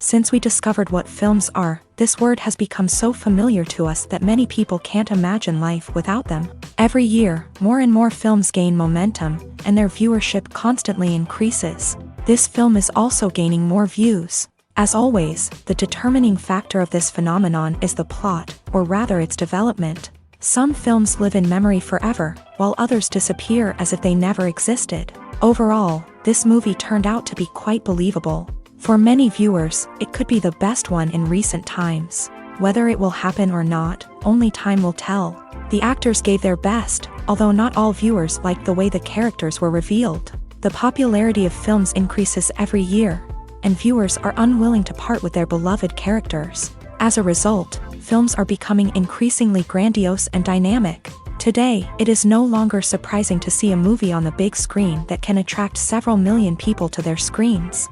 Since we discovered what films are, this word has become so familiar to us that many people can't imagine life without them. Every year, more and more films gain momentum, and their viewership constantly increases. This film is also gaining more views. As always, the determining factor of this phenomenon is the plot, or rather its development. Some films live in memory forever, while others disappear as if they never existed. Overall, this movie turned out to be quite believable. For many viewers, it could be the best one in recent times. Whether it will happen or not, only time will tell. The actors gave their best, although not all viewers liked the way the characters were revealed. The popularity of films increases every year, and viewers are unwilling to part with their beloved characters. As a result, films are becoming increasingly grandiose and dynamic. Today, it is no longer surprising to see a movie on the big screen that can attract several million people to their screens.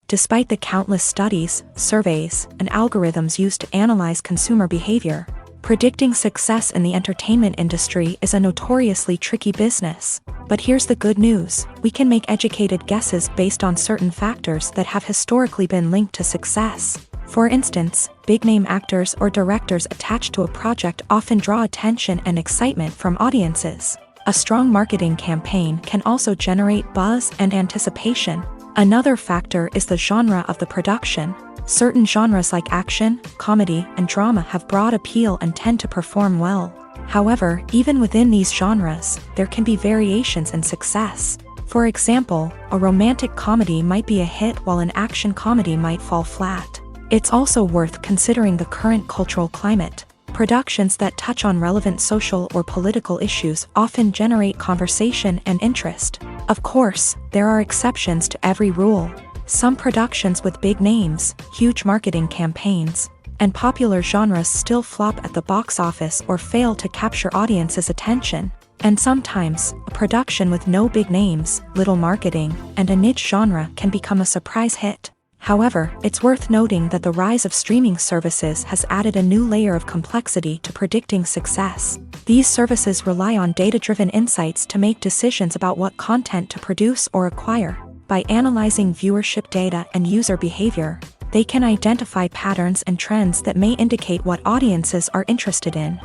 Despite the countless studies, surveys, and algorithms used to analyze consumer behavior, predicting success in the entertainment industry is a notoriously tricky business. But here's the good news: we can make educated guesses based on certain factors that have historically been linked to success. For instance, big-name actors or directors attached to a project often draw attention and excitement from audiences. A strong marketing campaign can also generate buzz and anticipation. Another factor is the genre of the production. Certain genres like action, comedy, and drama have broad appeal and tend to perform well. However, even within these genres, there can be variations in success. For example, a romantic comedy might be a hit while an action comedy might fall flat. It's also worth considering the current cultural climate. Productions that touch on relevant social or political issues often generate conversation and interest. Of course, there are exceptions to every rule. Some productions with big names, huge marketing campaigns, and popular genres still flop at the box office or fail to capture audiences' attention. And sometimes, a production with no big names, little marketing, and a niche genre can become a surprise hit. However, it's worth noting that the rise of streaming services has added a new layer of complexity to predicting success. These services rely on data-driven insights to make decisions about what content to produce or acquire. By analyzing viewership data and user behavior, they can identify patterns and trends that may indicate what audiences are interested in.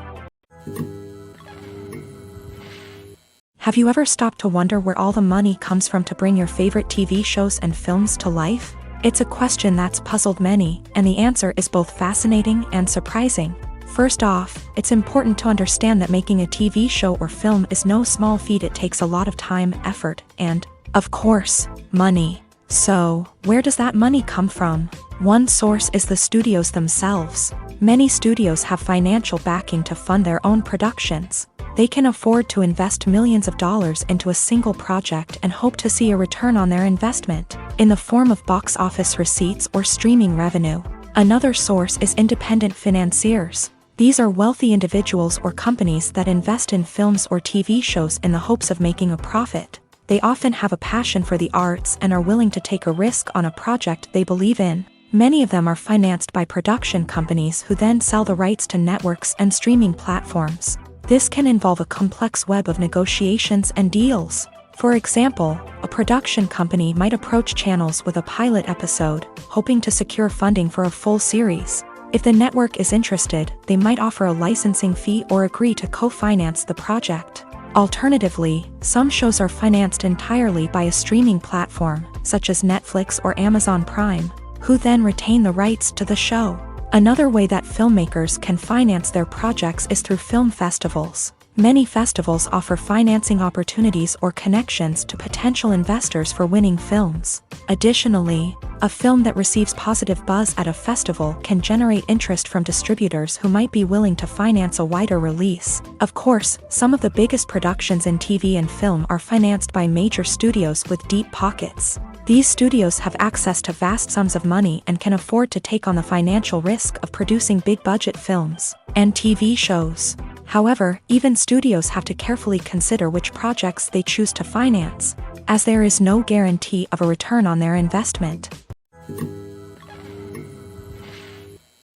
Have you ever stopped to wonder where all the money comes from to bring your favorite TV shows and films to life? It's a question that's puzzled many, and the answer is both fascinating and surprising. First off, it's important to understand that making a TV show or film is no small feat. It takes a lot of time, effort, and, of course, money. So, where does that money come from? One source is the studios themselves. Many studios have financial backing to fund their own productions. They can afford to invest millions of dollars into a single project and hope to see a return on their investment, in the form of box office receipts or streaming revenue. Another source is independent financiers. These are wealthy individuals or companies that invest in films or TV shows in the hopes of making a profit. They often have a passion for the arts and are willing to take a risk on a project they believe in. Many of them are financed by production companies who then sell the rights to networks and streaming platforms. This can involve a complex web of negotiations and deals. For example, a production company might approach channels with a pilot episode, hoping to secure funding for a full series. If the network is interested, they might offer a licensing fee or agree to co-finance the project. Alternatively, some shows are financed entirely by a streaming platform, such as Netflix or Amazon Prime, who then retain the rights to the show. Another way that filmmakers can finance their projects is through film festivals. Many festivals offer financing opportunities or connections to potential investors for winning films. Additionally, a film that receives positive buzz at a festival can generate interest from distributors who might be willing to finance a wider release. Of course, some of the biggest productions in TV and film are financed by major studios with deep pockets. These studios have access to vast sums of money and can afford to take on the financial risk of producing big-budget films and TV shows. However, even studios have to carefully consider which projects they choose to finance, as there is no guarantee of a return on their investment.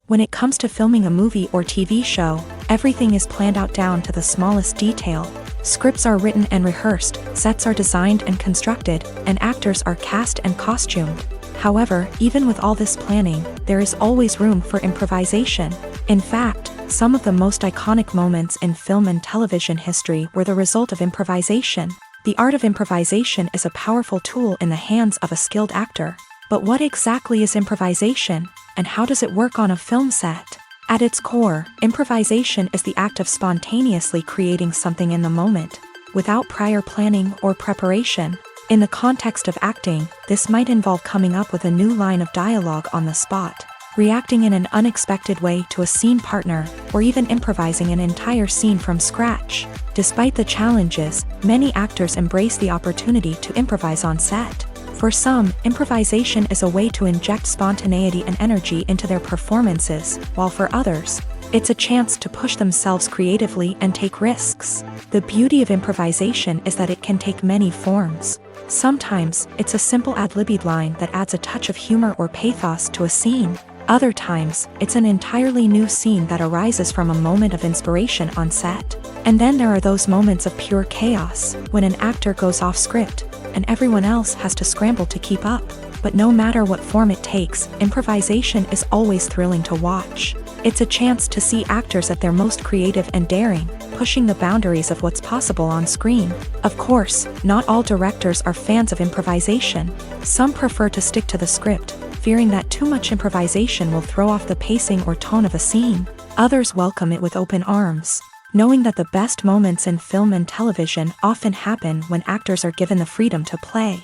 When it comes to filming a movie or TV show, everything is planned out down to the smallest detail. Scripts are written and rehearsed, sets are designed and constructed, and actors are cast and costumed. However, even with all this planning, there is always room for improvisation. In fact, some of the most iconic moments in film and television history were the result of improvisation. The art of improvisation is a powerful tool in the hands of a skilled actor. But what exactly is improvisation, and how does it work on a film set? At its core, improvisation is the act of spontaneously creating something in the moment, without prior planning or preparation. In the context of acting, this might involve coming up with a new line of dialogue on the spot, reacting in an unexpected way to a scene partner, or even improvising an entire scene from scratch. Despite the challenges, many actors embrace the opportunity to improvise on set. For some, improvisation is a way to inject spontaneity and energy into their performances, while for others, it's a chance to push themselves creatively and take risks. The beauty of improvisation is that it can take many forms. Sometimes, it's a simple ad-libbed line that adds a touch of humor or pathos to a scene. Other times, it's an entirely new scene that arises from a moment of inspiration on set. And then there are those moments of pure chaos, when an actor goes off script, and everyone else has to scramble to keep up. But no matter what form it takes, improvisation is always thrilling to watch. It's a chance to see actors at their most creative and daring, pushing the boundaries of what's possible on screen. Of course, not all directors are fans of improvisation. Some prefer to stick to the script, fearing that too much improvisation will throw off the pacing or tone of a scene. Others welcome it with open arms, knowing that the best moments in film and television often happen when actors are given the freedom to play.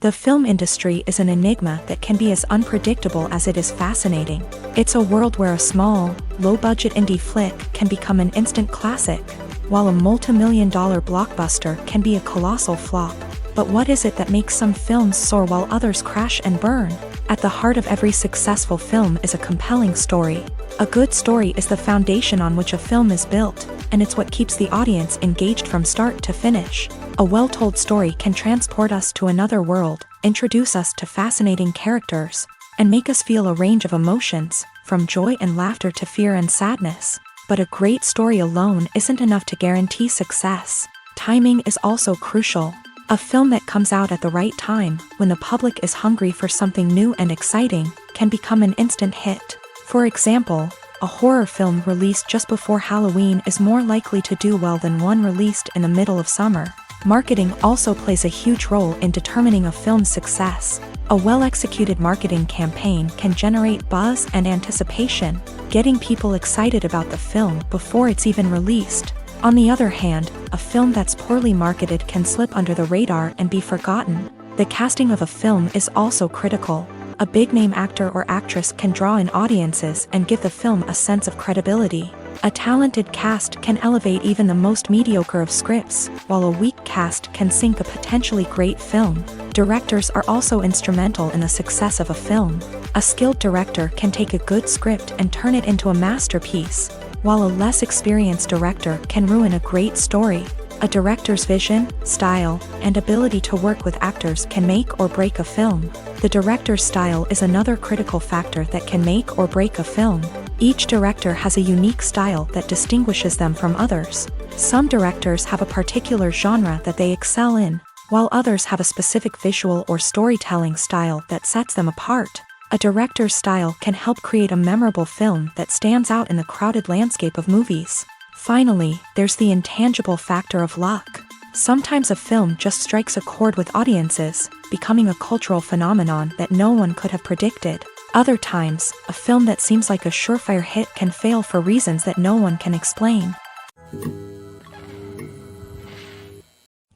The film industry is an enigma that can be as unpredictable as it is fascinating. It's a world where a small, low-budget indie flick can become an instant classic, while a multi-million-dollar blockbuster can be a colossal flop. But what is it that makes some films soar while others crash and burn? At the heart of every successful film is a compelling story. A good story is the foundation on which a film is built, and it's what keeps the audience engaged from start to finish. A well-told story can transport us to another world, introduce us to fascinating characters, and make us feel a range of emotions, from joy and laughter to fear and sadness. But a great story alone isn't enough to guarantee success. Timing is also crucial. A film that comes out at the right time, when the public is hungry for something new and exciting, can become an instant hit. For example, a horror film released just before Halloween is more likely to do well than one released in the middle of summer. Marketing also plays a huge role in determining a film's success. A well-executed marketing campaign can generate buzz and anticipation, getting people excited about the film before it's even released. On the other hand, a film that's poorly marketed can slip under the radar and be forgotten. The casting of a film is also critical. A big-name actor or actress can draw in audiences and give the film a sense of credibility. A talented cast can elevate even the most mediocre of scripts, while a weak cast can sink a potentially great film. Directors are also instrumental in the success of a film. A skilled director can take a good script and turn it into a masterpiece, while a less experienced director can ruin a great story. A director's vision, style, and ability to work with actors can make or break a film. The director's style is another critical factor that can make or break a film. Each director has a unique style that distinguishes them from others. Some directors have a particular genre that they excel in, while others have a specific visual or storytelling style that sets them apart. A director's style can help create a memorable film that stands out in the crowded landscape of movies. Finally, there's the intangible factor of luck. Sometimes a film just strikes a chord with audiences, becoming a cultural phenomenon that no one could have predicted. Other times, a film that seems like a surefire hit can fail for reasons that no one can explain.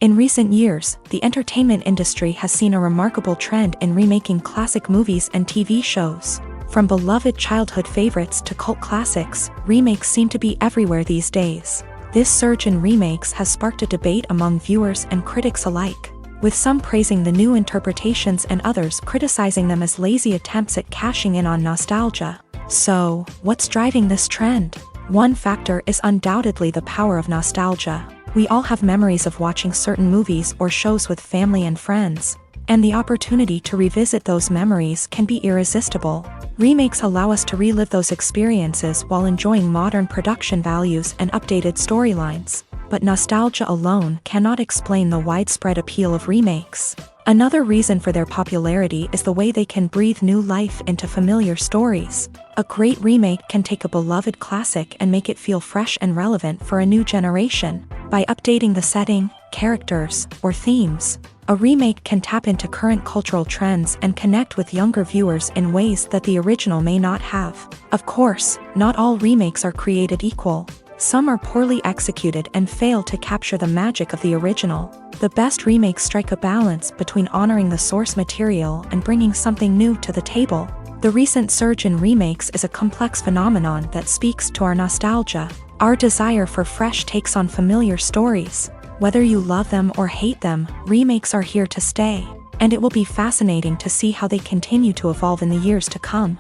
In recent years, the entertainment industry has seen a remarkable trend in remaking classic movies and TV shows. From beloved childhood favorites to cult classics, remakes seem to be everywhere these days. This surge in remakes has sparked a debate among viewers and critics alike, with some praising the new interpretations and others criticizing them as lazy attempts at cashing in on nostalgia. So, what's driving this trend? One factor is undoubtedly the power of nostalgia. We all have memories of watching certain movies or shows with family and friends. and the opportunity to revisit those memories can be irresistible. Remakes allow us to relive those experiences while enjoying modern production values and updated storylines. But nostalgia alone cannot explain the widespread appeal of remakes. Another reason for their popularity is the way they can breathe new life into familiar stories. A great remake can take a beloved classic and make it feel fresh and relevant for a new generation. By updating the setting, characters, or themes, a remake can tap into current cultural trends and connect with younger viewers in ways that the original may not have. Of course, not all remakes are created equal. Some are poorly executed and fail to capture the magic of the original. The best remakes strike a balance between honoring the source material and bringing something new to the table. The recent surge in remakes is a complex phenomenon that speaks to our nostalgia, our desire for fresh takes on familiar stories. Whether you love them or hate them, remakes are here to stay, and it will be fascinating to see how they continue to evolve in the years to come.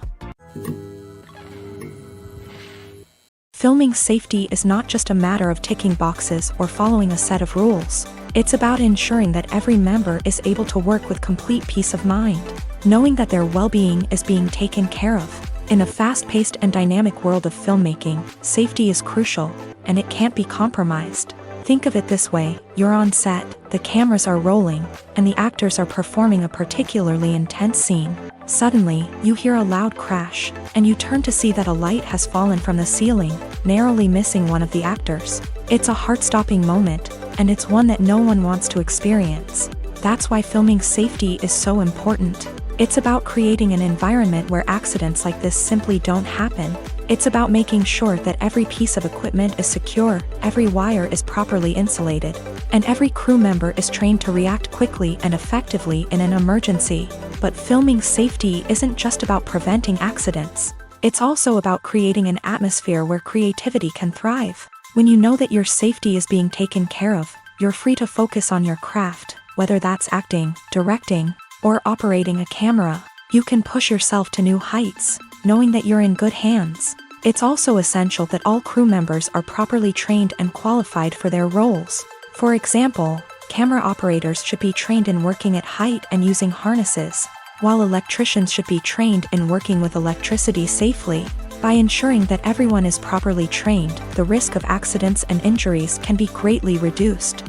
Filming safety is not just a matter of ticking boxes or following a set of rules. It's about ensuring that every member is able to work with complete peace of mind, knowing that their well-being is being taken care of. In a fast-paced and dynamic world of filmmaking, safety is crucial, and it can't be compromised. Think of it this way: you're on set, the cameras are rolling, and the actors are performing a particularly intense scene. Suddenly, you hear a loud crash, and you turn to see that a light has fallen from the ceiling, narrowly missing one of the actors. It's a heart-stopping moment, and it's one that no one wants to experience. That's why filming safety is so important. It's about creating an environment where accidents like this simply don't happen. It's about making sure that every piece of equipment is secure, every wire is properly insulated, and every crew member is trained to react quickly and effectively in an emergency. But filming safety isn't just about preventing accidents. It's also about creating an atmosphere where creativity can thrive. When you know that your safety is being taken care of, you're free to focus on your craft, whether that's acting, directing, or operating a camera. You can push yourself to new heights, knowing that you're in good hands. It's also essential that all crew members are properly trained and qualified for their roles. For example, camera operators should be trained in working at height and using harnesses, while electricians should be trained in working with electricity safely. By ensuring that everyone is properly trained, the risk of accidents and injuries can be greatly reduced.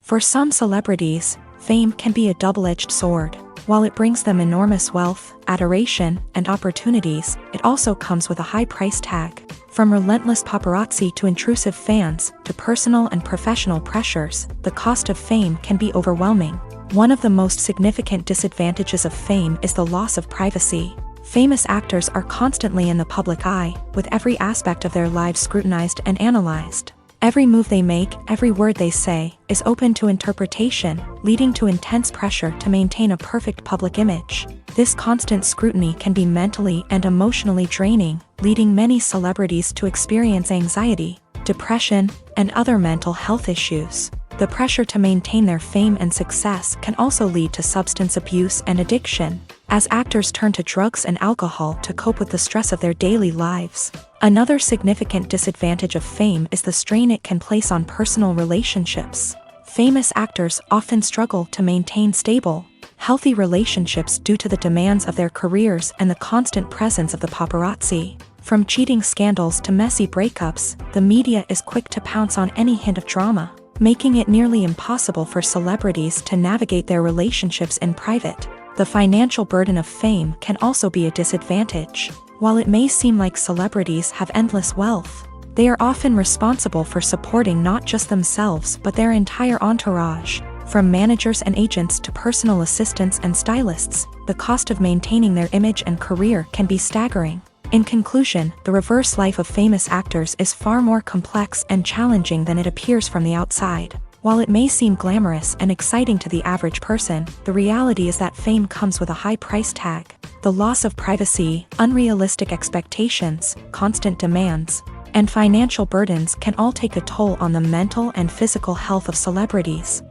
For some celebrities, fame can be a double-edged sword. While it brings them enormous wealth, adoration, and opportunities, it also comes with a high price tag. From relentless paparazzi to intrusive fans, to personal and professional pressures, the cost of fame can be overwhelming. One of the most significant disadvantages of fame is the loss of privacy. Famous actors are constantly in the public eye, with every aspect of their lives scrutinized and analyzed. Every move they make, every word they say, is open to interpretation, leading to intense pressure to maintain a perfect public image. This constant scrutiny can be mentally and emotionally draining, leading many celebrities to experience anxiety, depression, and other mental health issues. The pressure to maintain their fame and success can also lead to substance abuse and addiction, as actors turn to drugs and alcohol to cope with the stress of their daily lives. Another significant disadvantage of fame is the strain it can place on personal relationships. Famous actors often struggle to maintain stable, healthy relationships due to the demands of their careers and the constant presence of the paparazzi. From cheating scandals to messy breakups, the media is quick to pounce on any hint of drama, making it nearly impossible for celebrities to navigate their relationships in private. The financial burden of fame can also be a disadvantage. While it may seem like celebrities have endless wealth, they are often responsible for supporting not just themselves but their entire entourage. From managers and agents to personal assistants and stylists, the cost of maintaining their image and career can be staggering. In conclusion, the reverse life of famous actors is far more complex and challenging than it appears from the outside. While it may seem glamorous and exciting to the average person, the reality is that fame comes with a high price tag. The loss of privacy, unrealistic expectations, constant demands, and financial burdens can all take a toll on the mental and physical health of celebrities.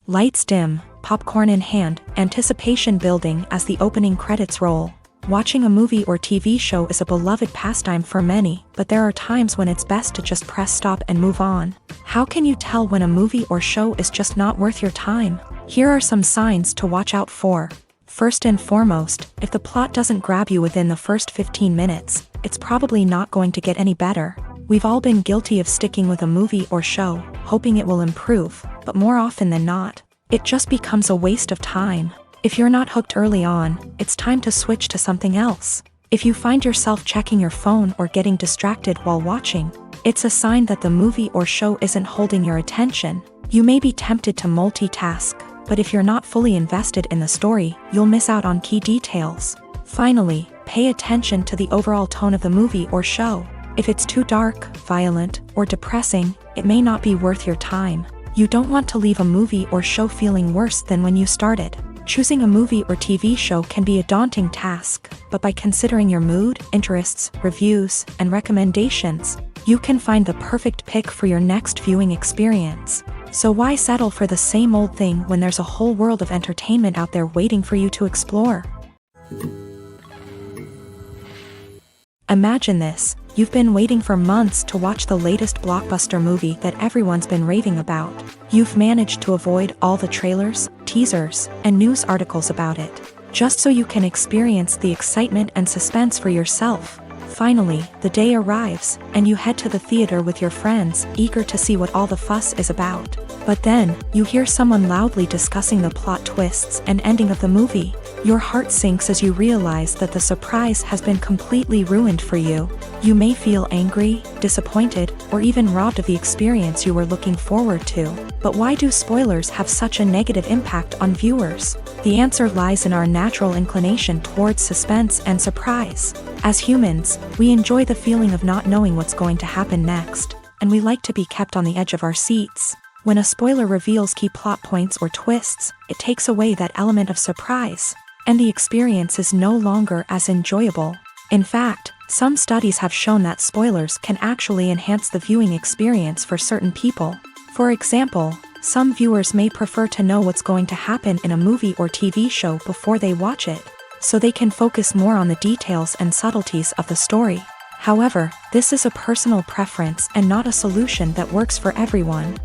Lights dim, popcorn in hand, anticipation building as the opening credits roll. Watching a movie or TV show is a beloved pastime for many, but there are times when it's best to just press stop and move on. How can you tell when a movie or show is just not worth your time? Here are some signs to watch out for. First and foremost, if the plot doesn't grab you within the first 15 minutes, it's probably not going to get any better. We've all been guilty of sticking with a movie or show, hoping it will improve, but more often than not, it just becomes a waste of time. If you're not hooked early on, it's time to switch to something else. If you find yourself checking your phone or getting distracted while watching, it's a sign that the movie or show isn't holding your attention. You may be tempted to multitask, but if you're not fully invested in the story, you'll miss out on key details. Finally, pay attention to the overall tone of the movie or show. If it's too dark, violent, or depressing, it may not be worth your time. You don't want to leave a movie or show feeling worse than when you started. Choosing a movie or TV show can be a daunting task, but by considering your mood, interests, reviews, and recommendations, you can find the perfect pick for your next viewing experience. So why settle for the same old thing when there's a whole world of entertainment out there waiting for you to explore? Imagine this. You've been waiting for months to watch the latest blockbuster movie that everyone's been raving about. You've managed to avoid all the trailers, teasers, and news articles about it, just so you can experience the excitement and suspense for yourself. Finally, the day arrives, and you head to the theater with your friends, eager to see what all the fuss is about. But then, you hear someone loudly discussing the plot twists and ending of the movie. Your heart sinks as you realize that the surprise has been completely ruined for you. You may feel angry, disappointed, or even robbed of the experience you were looking forward to. But why do spoilers have such a negative impact on viewers? The answer lies in our natural inclination towards suspense and surprise. As humans, we enjoy the feeling of not knowing what's going to happen next, and we like to be kept on the edge of our seats. When a spoiler reveals key plot points or twists, it takes away that element of surprise, and the experience is no longer as enjoyable. In fact, some studies have shown that spoilers can actually enhance the viewing experience for certain people. For example, some viewers may prefer to know what's going to happen in a movie or TV show before they watch it, so they can focus more on the details and subtleties of the story. However, this is a personal preference and not a solution that works for everyone.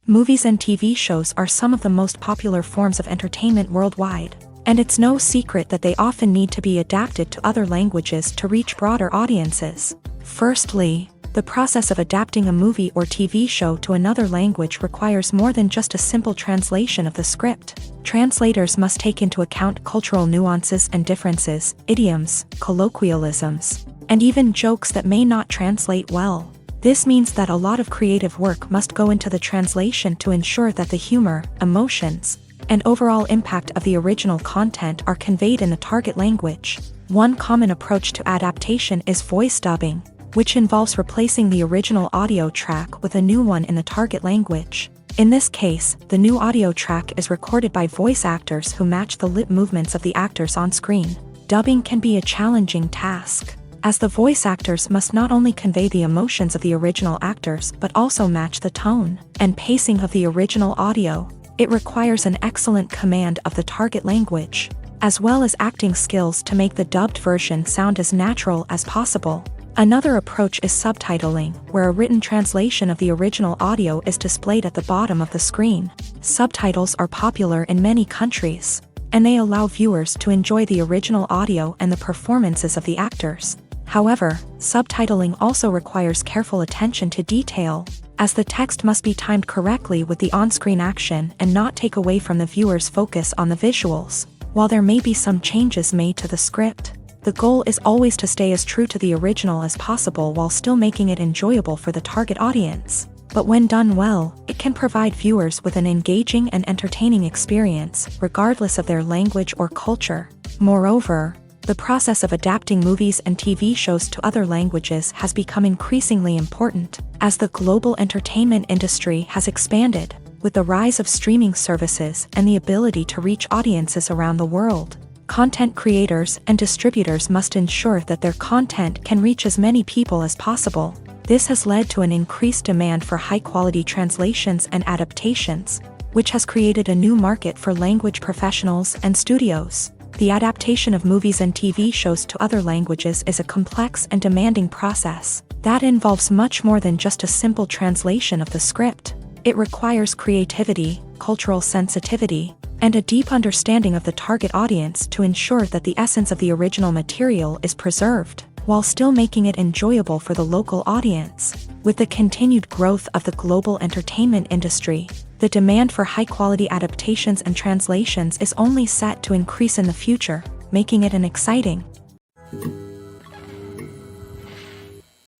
Movies and TV shows are some of the most popular forms of entertainment worldwide, and it's no secret that they often need to be adapted to other languages to reach broader audiences. Firstly, the process of adapting a movie or TV show to another language requires more than just a simple translation of the script. Translators must take into account cultural nuances and differences, idioms, colloquialisms, and even jokes that may not translate well. This means that a lot of creative work must go into the translation to ensure that the humor, emotions, and overall impact of the original content are conveyed in the target language. One common approach to adaptation is voice dubbing, which involves replacing the original audio track with a new one in the target language. In this case, the new audio track is recorded by voice actors who match the lip movements of the actors on screen. Dubbing can be a challenging task, as the voice actors must not only convey the emotions of the original actors but also match the tone and pacing of the original audio. It requires an excellent command of the target language, as well as acting skills to make the dubbed version sound as natural as possible. Another approach is subtitling, where a written translation of the original audio is displayed at the bottom of the screen. Subtitles are popular in many countries, and they allow viewers to enjoy the original audio and the performances of the actors. However, subtitling also requires careful attention to detail, as the text must be timed correctly with the on-screen action and not take away from the viewer's focus on the visuals. While there may be some changes made to the script, the goal is always to stay as true to the original as possible while still making it enjoyable for the target audience. But when done well, it can provide viewers with an engaging and entertaining experience, regardless of their language or culture. Moreover, the process of adapting movies and TV shows to other languages has become increasingly important, as the global entertainment industry has expanded, with the rise of streaming services and the ability to reach audiences around the world. Content creators and distributors must ensure that their content can reach as many people as possible. This has led to an increased demand for high-quality translations and adaptations, which has created a new market for language professionals and studios. The adaptation of movies and TV shows to other languages is a complex and demanding process that involves much more than just a simple translation of the script. It requires creativity, cultural sensitivity, and a deep understanding of the target audience to ensure that the essence of the original material is preserved, while still making it enjoyable for the local audience. With the continued growth of the global entertainment industry, the demand for high-quality adaptations and translations is only set to increase in the future, making it an exciting.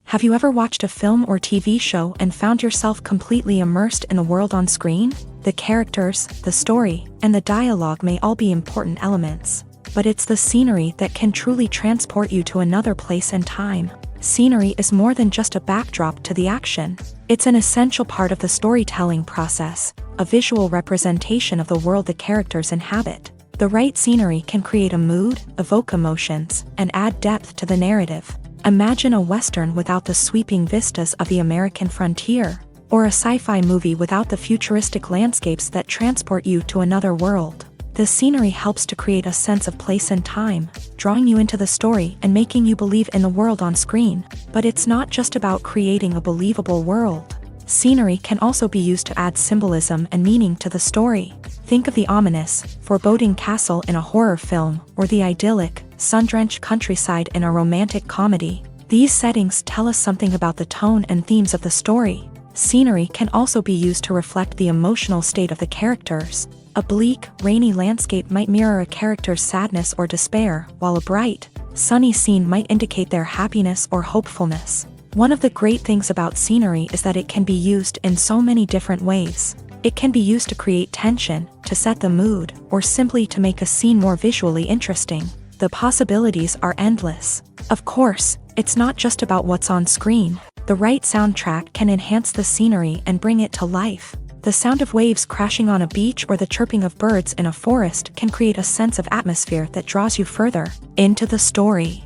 Have you ever watched a film or TV show and found yourself completely immersed in the world on screen? The characters, the story, and the dialogue may all be important elements, but it's the scenery that can truly transport you to another place and time. Scenery is more than just a backdrop to the action. It's an essential part of the storytelling process, a visual representation of the world the characters inhabit. The right scenery can create a mood, evoke emotions, and add depth to the narrative. Imagine a Western without the sweeping vistas of the American frontier, or a sci-fi movie without the futuristic landscapes that transport you to another world. The scenery helps to create a sense of place and time, drawing you into the story and making you believe in the world on screen. But it's not just about creating a believable world. Scenery can also be used to add symbolism and meaning to the story. Think of the ominous, foreboding castle in a horror film, or the idyllic, sun-drenched countryside in a romantic comedy. These settings tell us something about the tone and themes of the story. Scenery can also be used to reflect the emotional state of the characters. A bleak, rainy landscape might mirror a character's sadness or despair, while a bright, sunny scene might indicate their happiness or hopefulness. One of the great things about scenery is that it can be used in so many different ways. It can be used to create tension, to set the mood, or simply to make a scene more visually interesting. The possibilities are endless. Of course, it's not just about what's on screen. The right soundtrack can enhance the scenery and bring it to life. The sound of waves crashing on a beach or the chirping of birds in a forest can create a sense of atmosphere that draws you further into the story.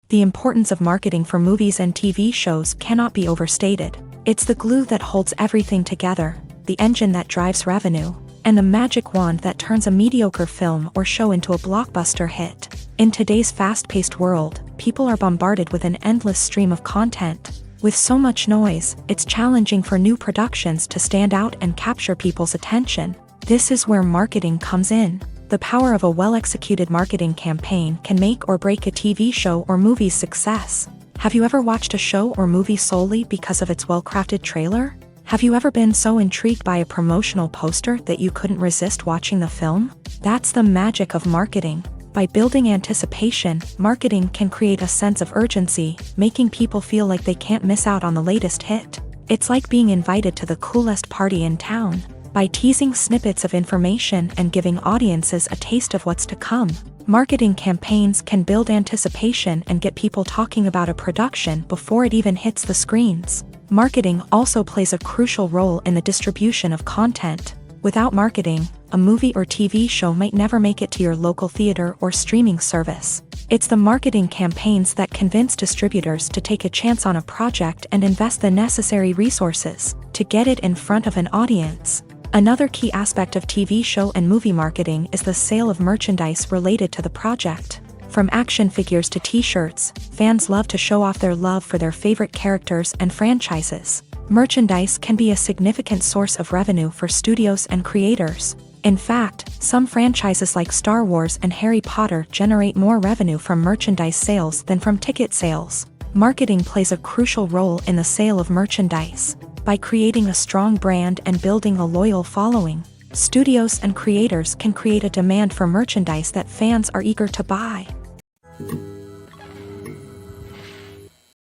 The importance of marketing for movies and TV shows cannot be overstated. It's the glue that holds everything together, the engine that drives revenue, and the magic wand that turns a mediocre film or show into a blockbuster hit. In today's fast-paced world, people are bombarded with an endless stream of content. With so much noise, it's challenging for new productions to stand out and capture people's attention. This is where marketing comes in. The power of a well-executed marketing campaign can make or break a TV show or movie's success. Have you ever watched a show or movie solely because of its well-crafted trailer? Have you ever been so intrigued by a promotional poster that you couldn't resist watching the film? That's the magic of marketing. By building anticipation, marketing can create a sense of urgency, making people feel like they can't miss out on the latest hit. It's like being invited to the coolest party in town. By teasing snippets of information and giving audiences a taste of what's to come, marketing campaigns can build anticipation and get people talking about a production before it even hits the screens. Marketing also plays a crucial role in the distribution of content. Without marketing, a movie or TV show might never make it to your local theater or streaming service. It's the marketing campaigns that convince distributors to take a chance on a project and invest the necessary resources to get it in front of an audience. Another key aspect of TV show and movie marketing is the sale of merchandise related to the project. From action figures to t-shirts, fans love to show off their love for their favorite characters and franchises. Merchandise can be a significant source of revenue for studios and creators. In fact, some franchises like Star Wars and Harry Potter generate more revenue from merchandise sales than from ticket sales. Marketing plays a crucial role in the sale of merchandise. By creating a strong brand and building a loyal following, studios and creators can create a demand for merchandise that fans are eager to buy.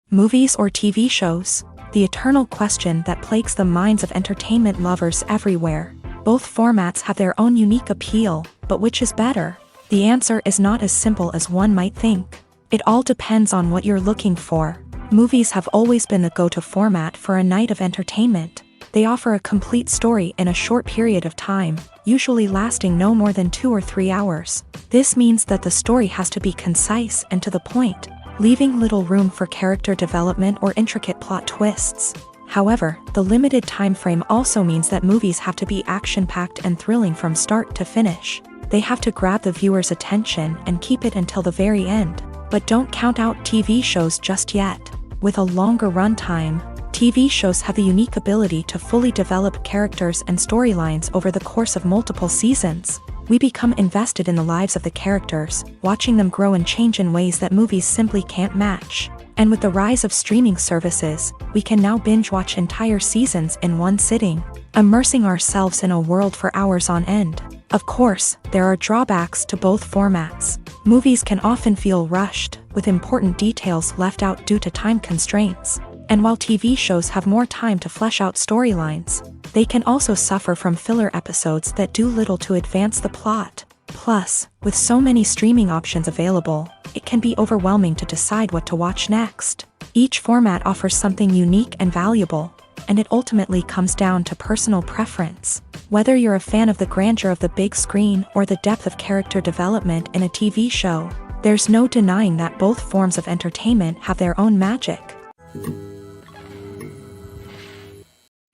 Movies or TV shows? The eternal question that plagues the minds of entertainment lovers everywhere. Both formats have their own unique appeal, but which is better? The answer is not as simple as one might think. It all depends on what you're looking for. Movies have always been the go-to format for a night of entertainment. They offer a complete story in a short period of time, usually lasting no more than 2 or 3 hours. This means that the story has to be concise and to the point, leaving little room for character development or intricate plot twists. However, the limited time frame also means that movies have to be action-packed and thrilling from start to finish. They have to grab the viewer's attention and keep it until the very end. But don't count out TV shows just yet. With a longer runtime, TV shows have the unique ability to fully develop characters and storylines over the course of multiple seasons. We become invested in the lives of the characters, watching them grow and change in ways that movies simply can't match. And with the rise of streaming services, we can now binge-watch entire seasons in one sitting, immersing ourselves in a world for hours on end. Of course, there are drawbacks to both formats. Movies can often feel rushed, with important details left out due to time constraints. And while TV shows have more time to flesh out storylines, they can also suffer from filler episodes that do little to advance the plot. Plus, with so many streaming options available, it can be overwhelming to decide what to watch next. Each format offers something unique and valuable, and it ultimately comes down to personal preference. Whether you're a fan of the grandeur of the big screen or the depth of character development in a TV show, there's no denying that both forms of entertainment have their own magic.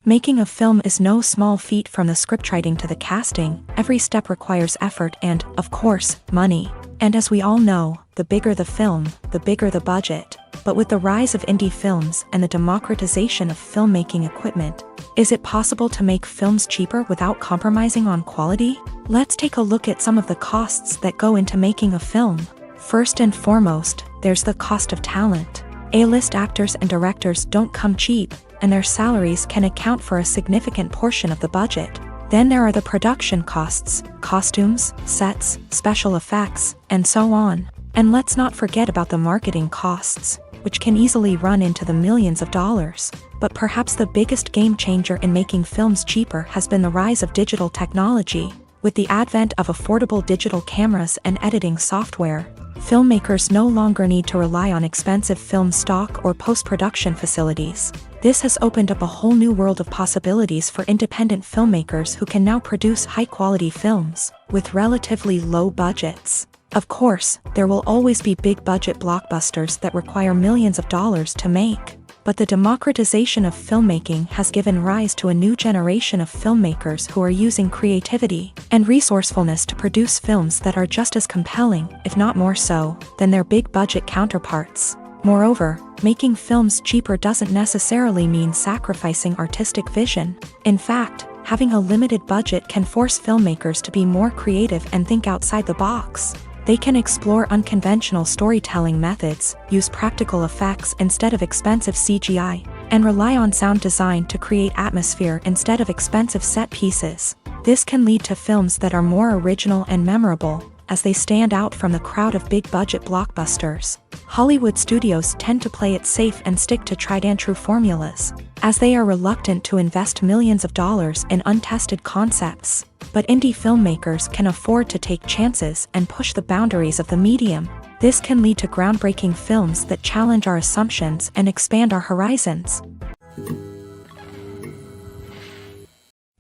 Making a film is no small feat. From the scriptwriting to the casting, every step requires effort and, of course, money. And as we all know, the bigger the film, the bigger the budget. But with the rise of indie films and the democratization of filmmaking equipment, is it possible to make films cheaper without compromising on quality? Let's take a look at some of the costs that go into making a film. First and foremost, there's the cost of talent. A-list actors and directors don't come cheap, and their salaries can account for a significant portion of the budget. Then there are the production costs, costumes, sets, special effects, and so on. And let's not forget about the marketing costs, which can easily run into the millions of dollars. But perhaps the biggest game changer in making films cheaper has been the rise of digital technology. With the advent of affordable digital cameras and editing software, filmmakers no longer need to rely on expensive film stock or post-production facilities. This has opened up a whole new world of possibilities for independent filmmakers who can now produce high-quality films with relatively low budgets. Of course, there will always be big-budget blockbusters that require millions of dollars to make. But the democratization of filmmaking has given rise to a new generation of filmmakers who are using creativity and resourcefulness to produce films that are just as compelling, if not more so, than their big-budget counterparts. Moreover, making films cheaper doesn't necessarily mean sacrificing artistic vision. In fact, having a limited budget can force filmmakers to be more creative and think outside the box. They can explore unconventional storytelling methods, use practical effects instead of expensive CGI, and rely on sound design to create atmosphere instead of expensive set pieces. This can lead to films that are more original and memorable, as they stand out from the crowd of big-budget blockbusters. Hollywood studios tend to play it safe and stick to tried-and-true formulas, as they are reluctant to invest millions of dollars in untested concepts. But indie filmmakers can afford to take chances and push the boundaries of the medium. This can lead to groundbreaking films that challenge our assumptions and expand our horizons.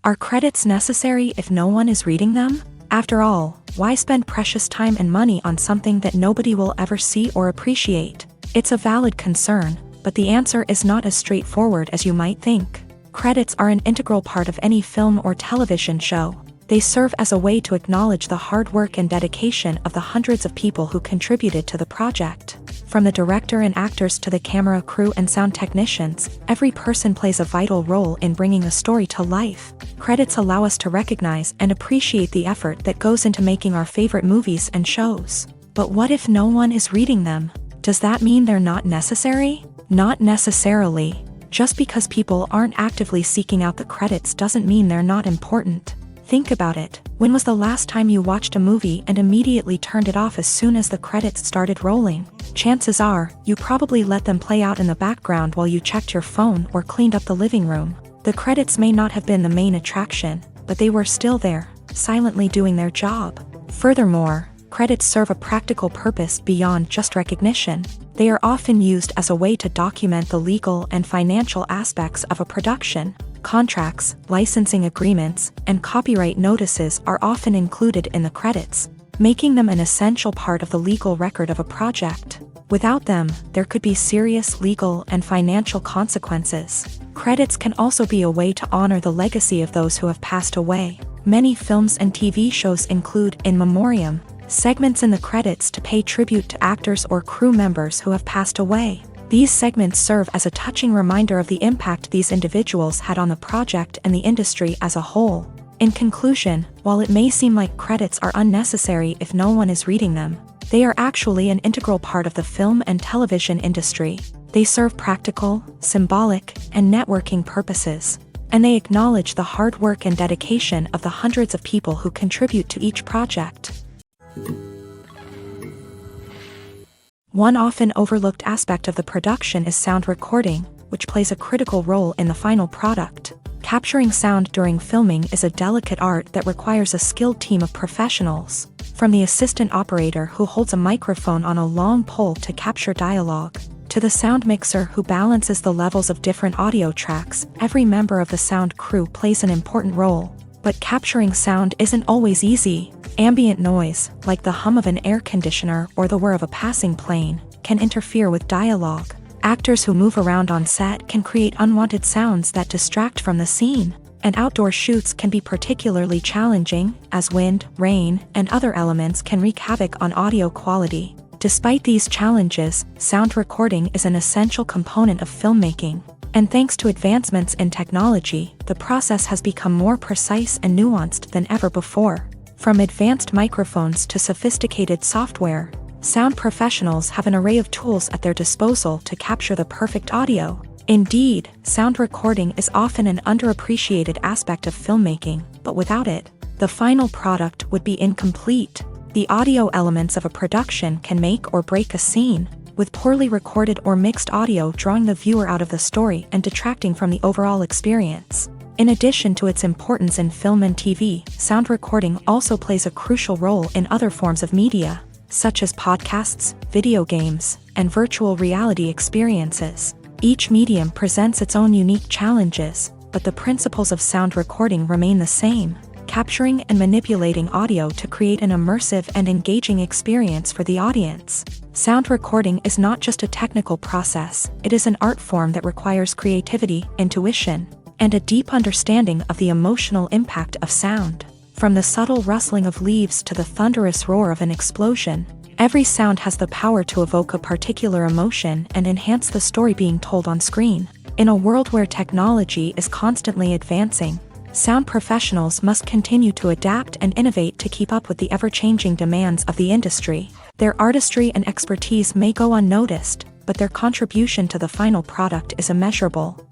Are credits necessary if no one is reading them? After all, why spend precious time and money on something that nobody will ever see or appreciate? It's a valid concern, but the answer is not as straightforward as you might think. Credits are an integral part of any film or television show. They serve as a way to acknowledge the hard work and dedication of the hundreds of people who contributed to the project. From the director and actors to the camera crew and sound technicians, every person plays a vital role in bringing a story to life. Credits allow us to recognize and appreciate the effort that goes into making our favorite movies and shows. But what if no one is reading them? Does that mean they're not necessary? Not necessarily. Just because people aren't actively seeking out the credits doesn't mean they're not important. Think about it. When was the last time you watched a movie and immediately turned it off as soon as the credits started rolling? Chances are, you probably let them play out in the background while you checked your phone or cleaned up the living room. The credits may not have been the main attraction, but they were still there, silently doing their job. Furthermore, credits serve a practical purpose beyond just recognition. They are often used as a way to document the legal and financial aspects of a production. Contracts, licensing agreements, and copyright notices are often included in the credits, making them an essential part of the legal record of a project. Without them, there could be serious legal and financial consequences. Credits can also be a way to honor the legacy of those who have passed away. Many films and TV shows include in memoriam segments in the credits to pay tribute to actors or crew members who have passed away. These segments serve as a touching reminder of the impact these individuals had on the project and the industry as a whole. In conclusion, while it may seem like credits are unnecessary if no one is reading them, they are actually an integral part of the film and television industry. They serve practical, symbolic, and networking purposes, and they acknowledge the hard work and dedication of the hundreds of people who contribute to each project. One often overlooked aspect of the production is sound recording, which plays a critical role in the final product. Capturing sound during filming is a delicate art that requires a skilled team of professionals, from the assistant operator who holds a microphone on a long pole to capture dialogue, to the sound mixer who balances the levels of different audio tracks. Every member of the sound crew plays an important role. But capturing sound isn't always easy. Ambient noise, like the hum of an air conditioner or the whir of a passing plane, can interfere with dialogue. Actors who move around on set can create unwanted sounds that distract from the scene. And outdoor shoots can be particularly challenging, as wind, rain, and other elements can wreak havoc on audio quality. Despite these challenges, sound recording is an essential component of filmmaking. And thanks to advancements in technology, the process has become more precise and nuanced than ever before. From advanced microphones to sophisticated software, sound professionals have an array of tools at their disposal to capture the perfect audio. Indeed, sound recording is often an underappreciated aspect of filmmaking, but without it, the final product would be incomplete. The audio elements of a production can make or break a scene, with poorly recorded or mixed audio drawing the viewer out of the story and detracting from the overall experience. In addition to its importance in film and TV, sound recording also plays a crucial role in other forms of media, such as podcasts, video games, and virtual reality experiences. Each medium presents its own unique challenges, but the principles of sound recording remain the same: capturing and manipulating audio to create an immersive and engaging experience for the audience. Sound recording is not just a technical process, it is an art form that requires creativity, intuition, and a deep understanding of the emotional impact of sound. From the subtle rustling of leaves to the thunderous roar of an explosion, every sound has the power to evoke a particular emotion and enhance the story being told on screen. In a world where technology is constantly advancing, sound professionals must continue to adapt and innovate to keep up with the ever-changing demands of the industry. Their artistry and expertise may go unnoticed, but their contribution to the final product is immeasurable.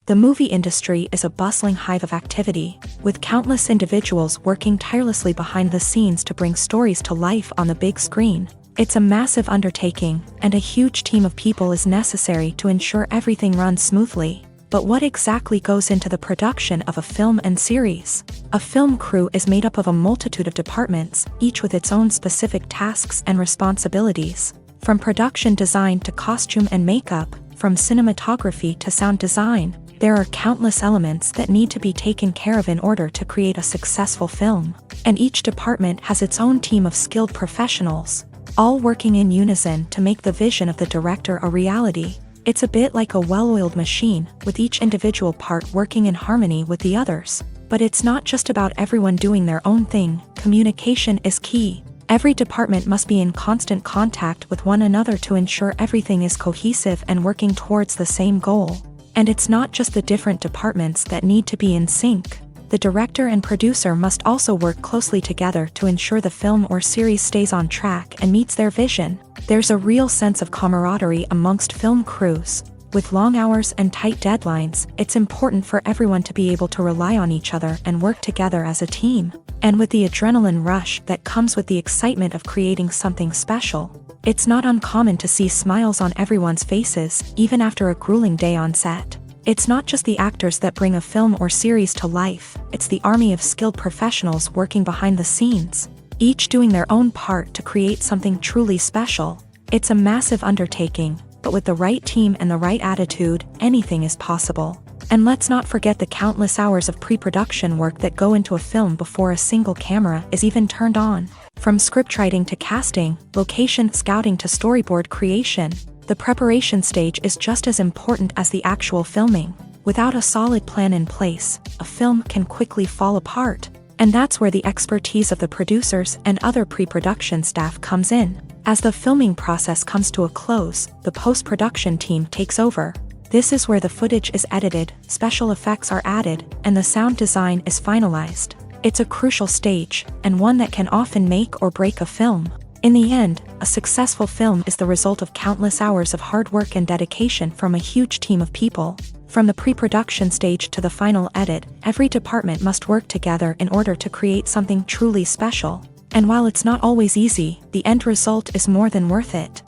The movie industry is a bustling hive of activity, with countless individuals working tirelessly behind the scenes to bring stories to life on the big screen. It's a massive undertaking, and a huge team of people is necessary to ensure everything runs smoothly. But what exactly goes into the production of a film and series? A film crew is made up of a multitude of departments, each with its own specific tasks and responsibilities. From production design to costume and makeup, from cinematography to sound design, there are countless elements that need to be taken care of in order to create a successful film. And each department has its own team of skilled professionals, all working in unison to make the vision of the director a reality. It's a bit like a well-oiled machine, with each individual part working in harmony with the others. But it's not just about everyone doing their own thing. Communication is key. Every department must be in constant contact with one another to ensure everything is cohesive and working towards the same goal. And it's not just the different departments that need to be in sync. The director and producer must also work closely together to ensure the film or series stays on track and meets their vision. There's a real sense of camaraderie amongst film crews. With long hours and tight deadlines, it's important for everyone to be able to rely on each other and work together as a team. And with the adrenaline rush that comes with the excitement of creating something special, it's not uncommon to see smiles on everyone's faces, even after a grueling day on set. It's not just the actors that bring a film or series to life, it's the army of skilled professionals working behind the scenes, each doing their own part to create something truly special. It's a massive undertaking, but with the right team and the right attitude, anything is possible. And let's not forget the countless hours of pre-production work that go into a film before a single camera is even turned on. From scriptwriting to casting, location scouting to storyboard creation, the preparation stage is just as important as the actual filming. Without a solid plan in place, a film can quickly fall apart. And that's where the expertise of the producers and other pre-production staff comes in. As the filming process comes to a close, the post-production team takes over. This is where the footage is edited, special effects are added, and the sound design is finalized. It's a crucial stage, and one that can often make or break a film. In the end, a successful film is the result of countless hours of hard work and dedication from a huge team of people. From the pre-production stage to the final edit, every department must work together in order to create something truly special. And while it's not always easy, the end result is more than worth it.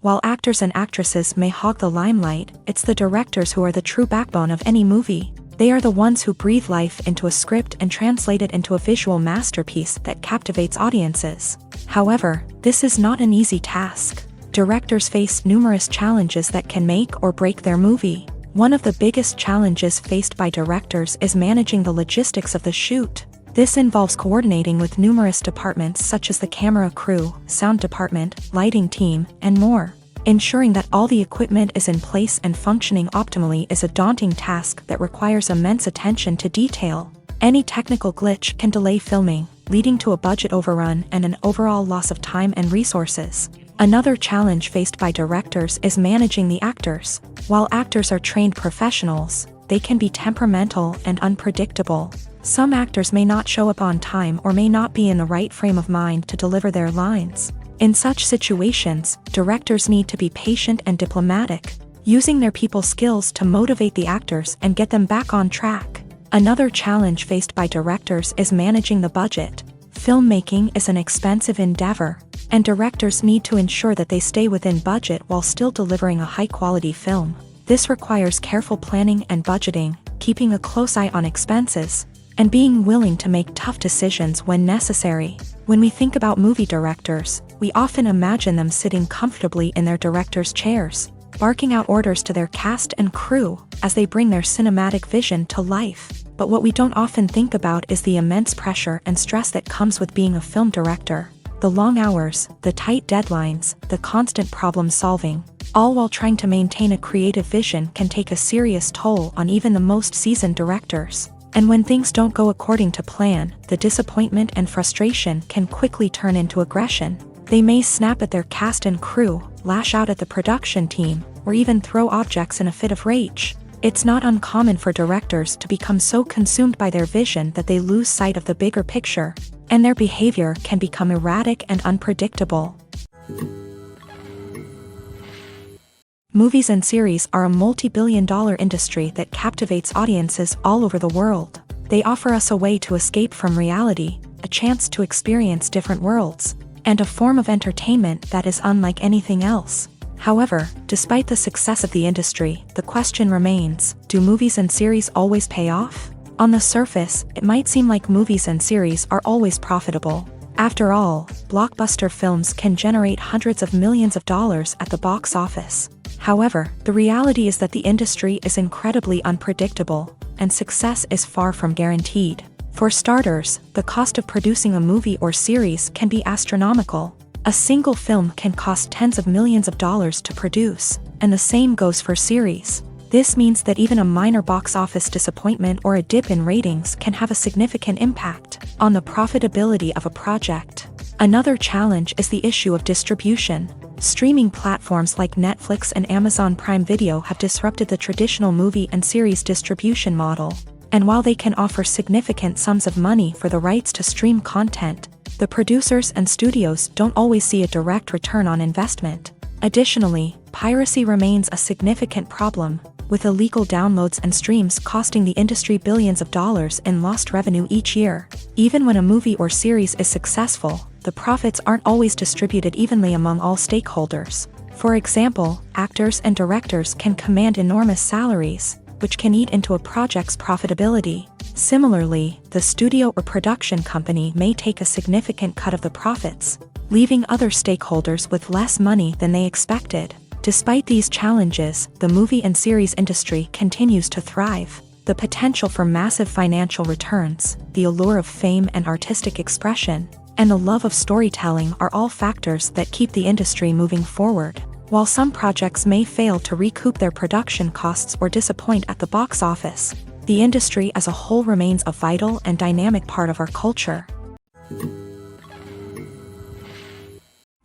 While actors and actresses may hog the limelight, it's the directors who are the true backbone of any movie. They are the ones who breathe life into a script and translate it into a visual masterpiece that captivates audiences. However, this is not an easy task. Directors face numerous challenges that can make or break their movie. One of the biggest challenges faced by directors is managing the logistics of the shoot. This involves coordinating with numerous departments such as the camera crew, sound department, lighting team, and more. Ensuring that all the equipment is in place and functioning optimally is a daunting task that requires immense attention to detail. Any technical glitch can delay filming, leading to a budget overrun and an overall loss of time and resources. Another challenge faced by directors is managing the actors. While actors are trained professionals, they can be temperamental and unpredictable. Some actors may not show up on time or may not be in the right frame of mind to deliver their lines. In such situations, directors need to be patient and diplomatic, using their people skills to motivate the actors and get them back on track. Another challenge faced by directors is managing the budget. Filmmaking is an expensive endeavor, and directors need to ensure that they stay within budget while still delivering a high-quality film. This requires careful planning and budgeting, keeping a close eye on expenses, and being willing to make tough decisions when necessary. When we think about movie directors, we often imagine them sitting comfortably in their director's chairs, barking out orders to their cast and crew as they bring their cinematic vision to life. But what we don't often think about is the immense pressure and stress that comes with being a film director. The long hours, the tight deadlines, the constant problem solving, all while trying to maintain a creative vision can take a serious toll on even the most seasoned directors. And when things don't go according to plan, the disappointment and frustration can quickly turn into aggression. They may snap at their cast and crew, lash out at the production team, or even throw objects in a fit of rage. It's not uncommon for directors to become so consumed by their vision that they lose sight of the bigger picture, and their behavior can become erratic and unpredictable. Movies and series are a multi-billion-dollar industry that captivates audiences all over the world. They offer us a way to escape from reality, a chance to experience different worlds, and a form of entertainment that is unlike anything else. However, despite the success of the industry, the question remains, do movies and series always pay off? On the surface, it might seem like movies and series are always profitable. After all, blockbuster films can generate hundreds of millions of dollars at the box office. However, the reality is that the industry is incredibly unpredictable, and success is far from guaranteed. For starters, the cost of producing a movie or series can be astronomical. A single film can cost tens of millions of dollars to produce, and the same goes for series. This means that even a minor box office disappointment or a dip in ratings can have a significant impact on the profitability of a project. Another challenge is the issue of distribution. Streaming platforms like Netflix and Amazon Prime Video have disrupted the traditional movie and series distribution model. And while they can offer significant sums of money for the rights to stream content, the producers and studios don't always see a direct return on investment. Additionally, piracy remains a significant problem, with illegal downloads and streams costing the industry billions of dollars in lost revenue each year. Even when a movie or series is successful, the profits aren't always distributed evenly among all stakeholders. For example, actors and directors can command enormous salaries, which can eat into a project's profitability. Similarly, the studio or production company may take a significant cut of the profits, leaving other stakeholders with less money than they expected. Despite these challenges, the movie and series industry continues to thrive. The potential for massive financial returns, the allure of fame and artistic expression, and the love of storytelling are all factors that keep the industry moving forward. While some projects may fail to recoup their production costs or disappoint at the box office, the industry as a whole remains a vital and dynamic part of our culture.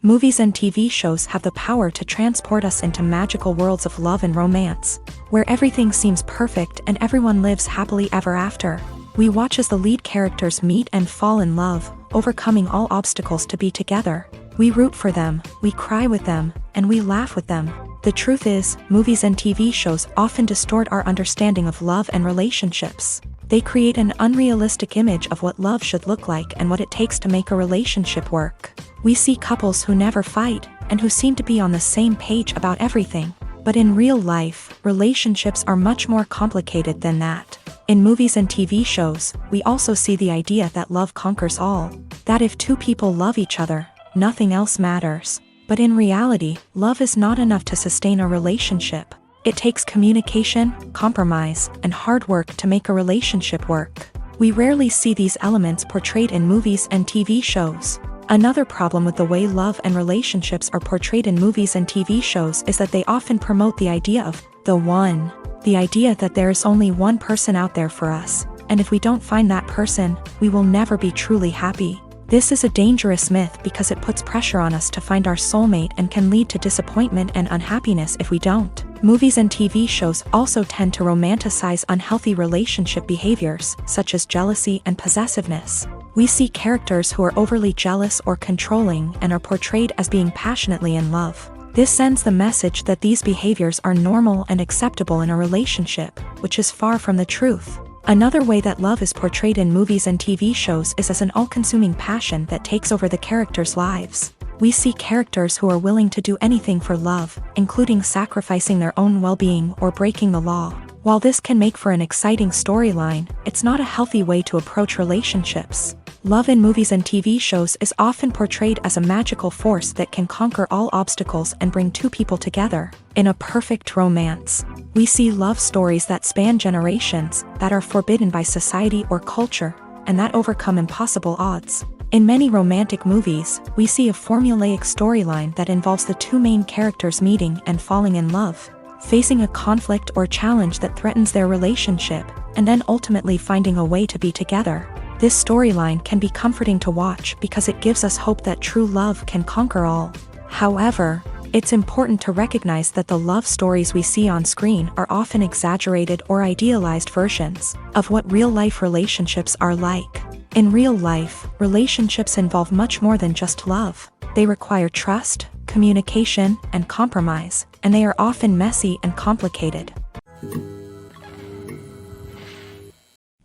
Movies and TV shows have the power to transport us into magical worlds of love and romance, where everything seems perfect and everyone lives happily ever after. We watch as the lead characters meet and fall in love, overcoming all obstacles to be together. We root for them, we cry with them, and we laugh with them. The truth is, movies and TV shows often distort our understanding of love and relationships. They create an unrealistic image of what love should look like and what it takes to make a relationship work. We see couples who never fight, and who seem to be on the same page about everything. But in real life, relationships are much more complicated than that. In movies and TV shows, we also see the idea that love conquers all. That if two people love each other, nothing else matters. But in reality, love is not enough to sustain a relationship. It takes communication, compromise, and hard work to make a relationship work. We rarely see these elements portrayed in movies and TV shows. Another problem with the way love and relationships are portrayed in movies and TV shows is that they often promote the idea of the one. The idea that there is only one person out there for us, and if we don't find that person, we will never be truly happy. This is a dangerous myth because it puts pressure on us to find our soulmate and can lead to disappointment and unhappiness if we don't. Movies and TV shows also tend to romanticize unhealthy relationship behaviors, such as jealousy and possessiveness. We see characters who are overly jealous or controlling and are portrayed as being passionately in love. This sends the message that these behaviors are normal and acceptable in a relationship, which is far from the truth. Another way that love is portrayed in movies and TV shows is as an all-consuming passion that takes over the characters' lives. We see characters who are willing to do anything for love, including sacrificing their own well-being or breaking the law. While this can make for an exciting storyline, it's not a healthy way to approach relationships. Love in movies and TV shows is often portrayed as a magical force that can conquer all obstacles and bring two people together. In a perfect romance, we see love stories that span generations, that are forbidden by society or culture, and that overcome impossible odds. In many romantic movies, we see a formulaic storyline that involves the two main characters meeting and falling in love, facing a conflict or challenge that threatens their relationship, and then ultimately finding a way to be together. This storyline can be comforting to watch because it gives us hope that true love can conquer all. However, it's important to recognize that the love stories we see on screen are often exaggerated or idealized versions of what real-life relationships are like. In real life, relationships involve much more than just love. They require trust, communication, and compromise, and they are often messy and complicated.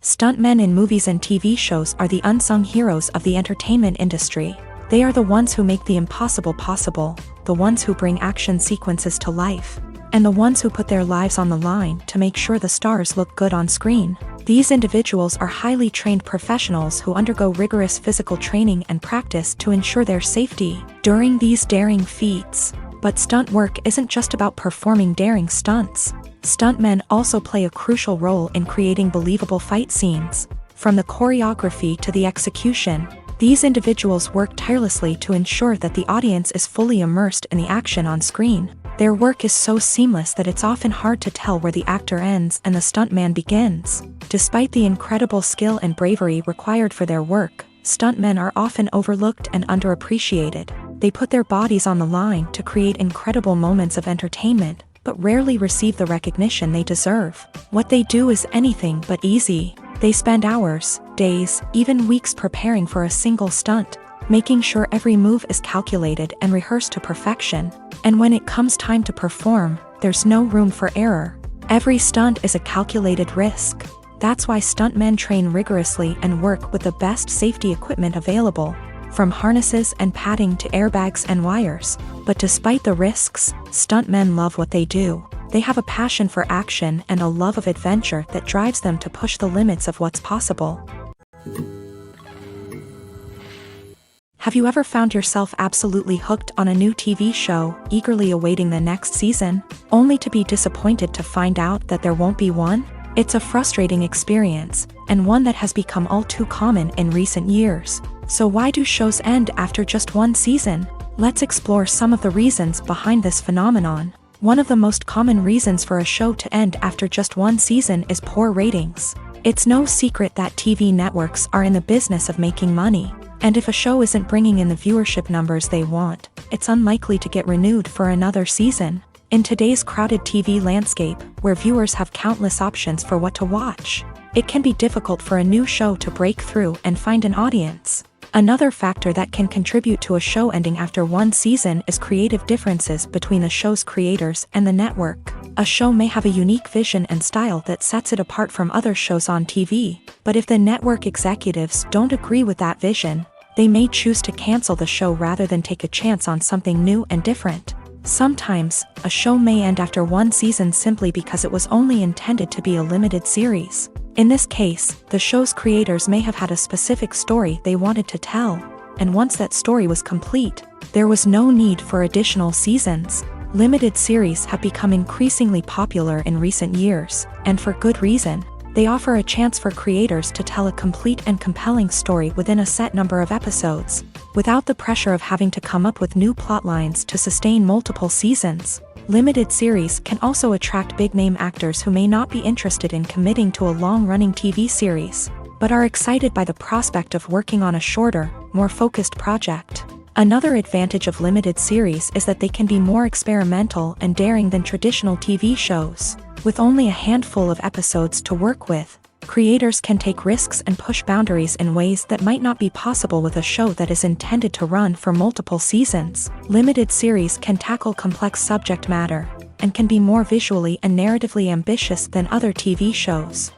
Stuntmen in movies and TV shows are the unsung heroes of the entertainment industry. They are the ones who make the impossible possible, the ones who bring action sequences to life, and the ones who put their lives on the line to make sure the stars look good on screen. These individuals are highly trained professionals who undergo rigorous physical training and practice to ensure their safety during these daring feats. But stunt work isn't just about performing daring stunts. Stuntmen also play a crucial role in creating believable fight scenes. From the choreography to the execution, these individuals work tirelessly to ensure that the audience is fully immersed in the action on screen. Their work is so seamless that it's often hard to tell where the actor ends and the stuntman begins. Despite the incredible skill and bravery required for their work, stuntmen are often overlooked and underappreciated. They put their bodies on the line to create incredible moments of entertainment, but rarely receive the recognition they deserve. What they do is anything but easy. They spend hours, days, even weeks preparing for a single stunt, making sure every move is calculated and rehearsed to perfection. And when it comes time to perform, there's no room for error. Every stunt is a calculated risk. That's why stuntmen train rigorously and work with the best safety equipment available, from harnesses and padding to airbags and wires. But despite the risks, stuntmen love what they do. They have a passion for action and a love of adventure that drives them to push the limits of what's possible. Have you ever found yourself absolutely hooked on a new TV show, eagerly awaiting the next season, only to be disappointed to find out that there won't be one? It's a frustrating experience, and one that has become all too common in recent years. So why do shows end after just one season? Let's explore some of the reasons behind this phenomenon. One of the most common reasons for a show to end after just one season is poor ratings. It's no secret that TV networks are in the business of making money, and if a show isn't bringing in the viewership numbers they want, it's unlikely to get renewed for another season. In today's crowded TV landscape, where viewers have countless options for what to watch, it can be difficult for a new show to break through and find an audience. Another factor that can contribute to a show ending after one season is creative differences between the show's creators and the network. A show may have a unique vision and style that sets it apart from other shows on TV, but if the network executives don't agree with that vision, they may choose to cancel the show rather than take a chance on something new and different. Sometimes, a show may end after one season simply because it was only intended to be a limited series. In this case, the show's creators may have had a specific story they wanted to tell, and once that story was complete, there was no need for additional seasons. Limited series have become increasingly popular in recent years, and for good reason. They offer a chance for creators to tell a complete and compelling story within a set number of episodes, without the pressure of having to come up with new plotlines to sustain multiple seasons. Limited series can also attract big-name actors who may not be interested in committing to a long-running TV series, but are excited by the prospect of working on a shorter, more focused project. Another advantage of limited series is that they can be more experimental and daring than traditional TV shows. With only a handful of episodes to work with, creators can take risks and push boundaries in ways that might not be possible with a show that is intended to run for multiple seasons. Limited series can tackle complex subject matter, and can be more visually and narratively ambitious than other TV shows.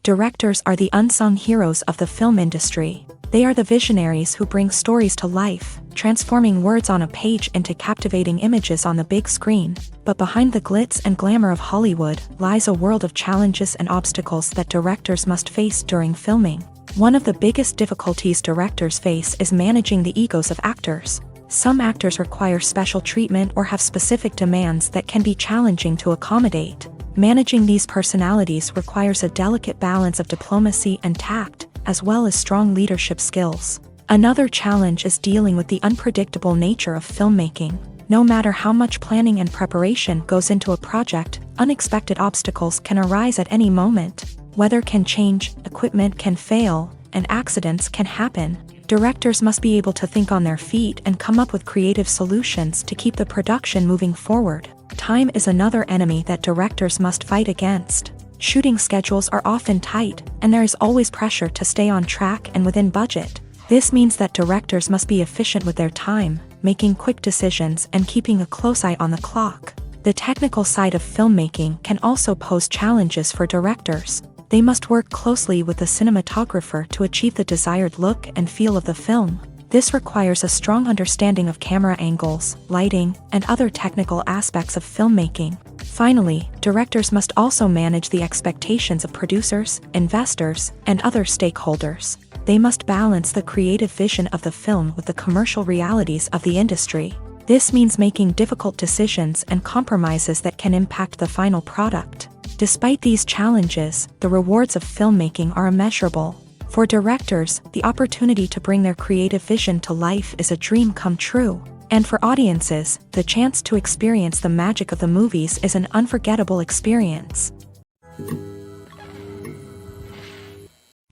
Directors are the unsung heroes of the film industry. They are the visionaries who bring stories to life, transforming words on a page into captivating images on the big screen. But behind the glitz and glamour of Hollywood lies a world of challenges and obstacles that directors must face during filming. One of the biggest difficulties directors face is managing the egos of actors. Some actors require special treatment or have specific demands that can be challenging to accommodate. Managing these personalities requires a delicate balance of diplomacy and tact, as well as strong leadership skills. Another challenge is dealing with the unpredictable nature of filmmaking. No matter how much planning and preparation goes into a project, unexpected obstacles can arise at any moment. Weather can change, equipment can fail, and accidents can happen. Directors must be able to think on their feet and come up with creative solutions to keep the production moving forward. Time is another enemy that directors must fight against. Shooting schedules are often tight, and there is always pressure to stay on track and within budget. This means that directors must be efficient with their time, making quick decisions and keeping a close eye on the clock. The technical side of filmmaking can also pose challenges for directors. They must work closely with the cinematographer to achieve the desired look and feel of the film. This requires a strong understanding of camera angles, lighting, and other technical aspects of filmmaking. Finally, directors must also manage the expectations of producers, investors, and other stakeholders. They must balance the creative vision of the film with the commercial realities of the industry. This means making difficult decisions and compromises that can impact the final product. Despite these challenges, the rewards of filmmaking are immeasurable. For directors, the opportunity to bring their creative vision to life is a dream come true. And for audiences, the chance to experience the magic of the movies is an unforgettable experience.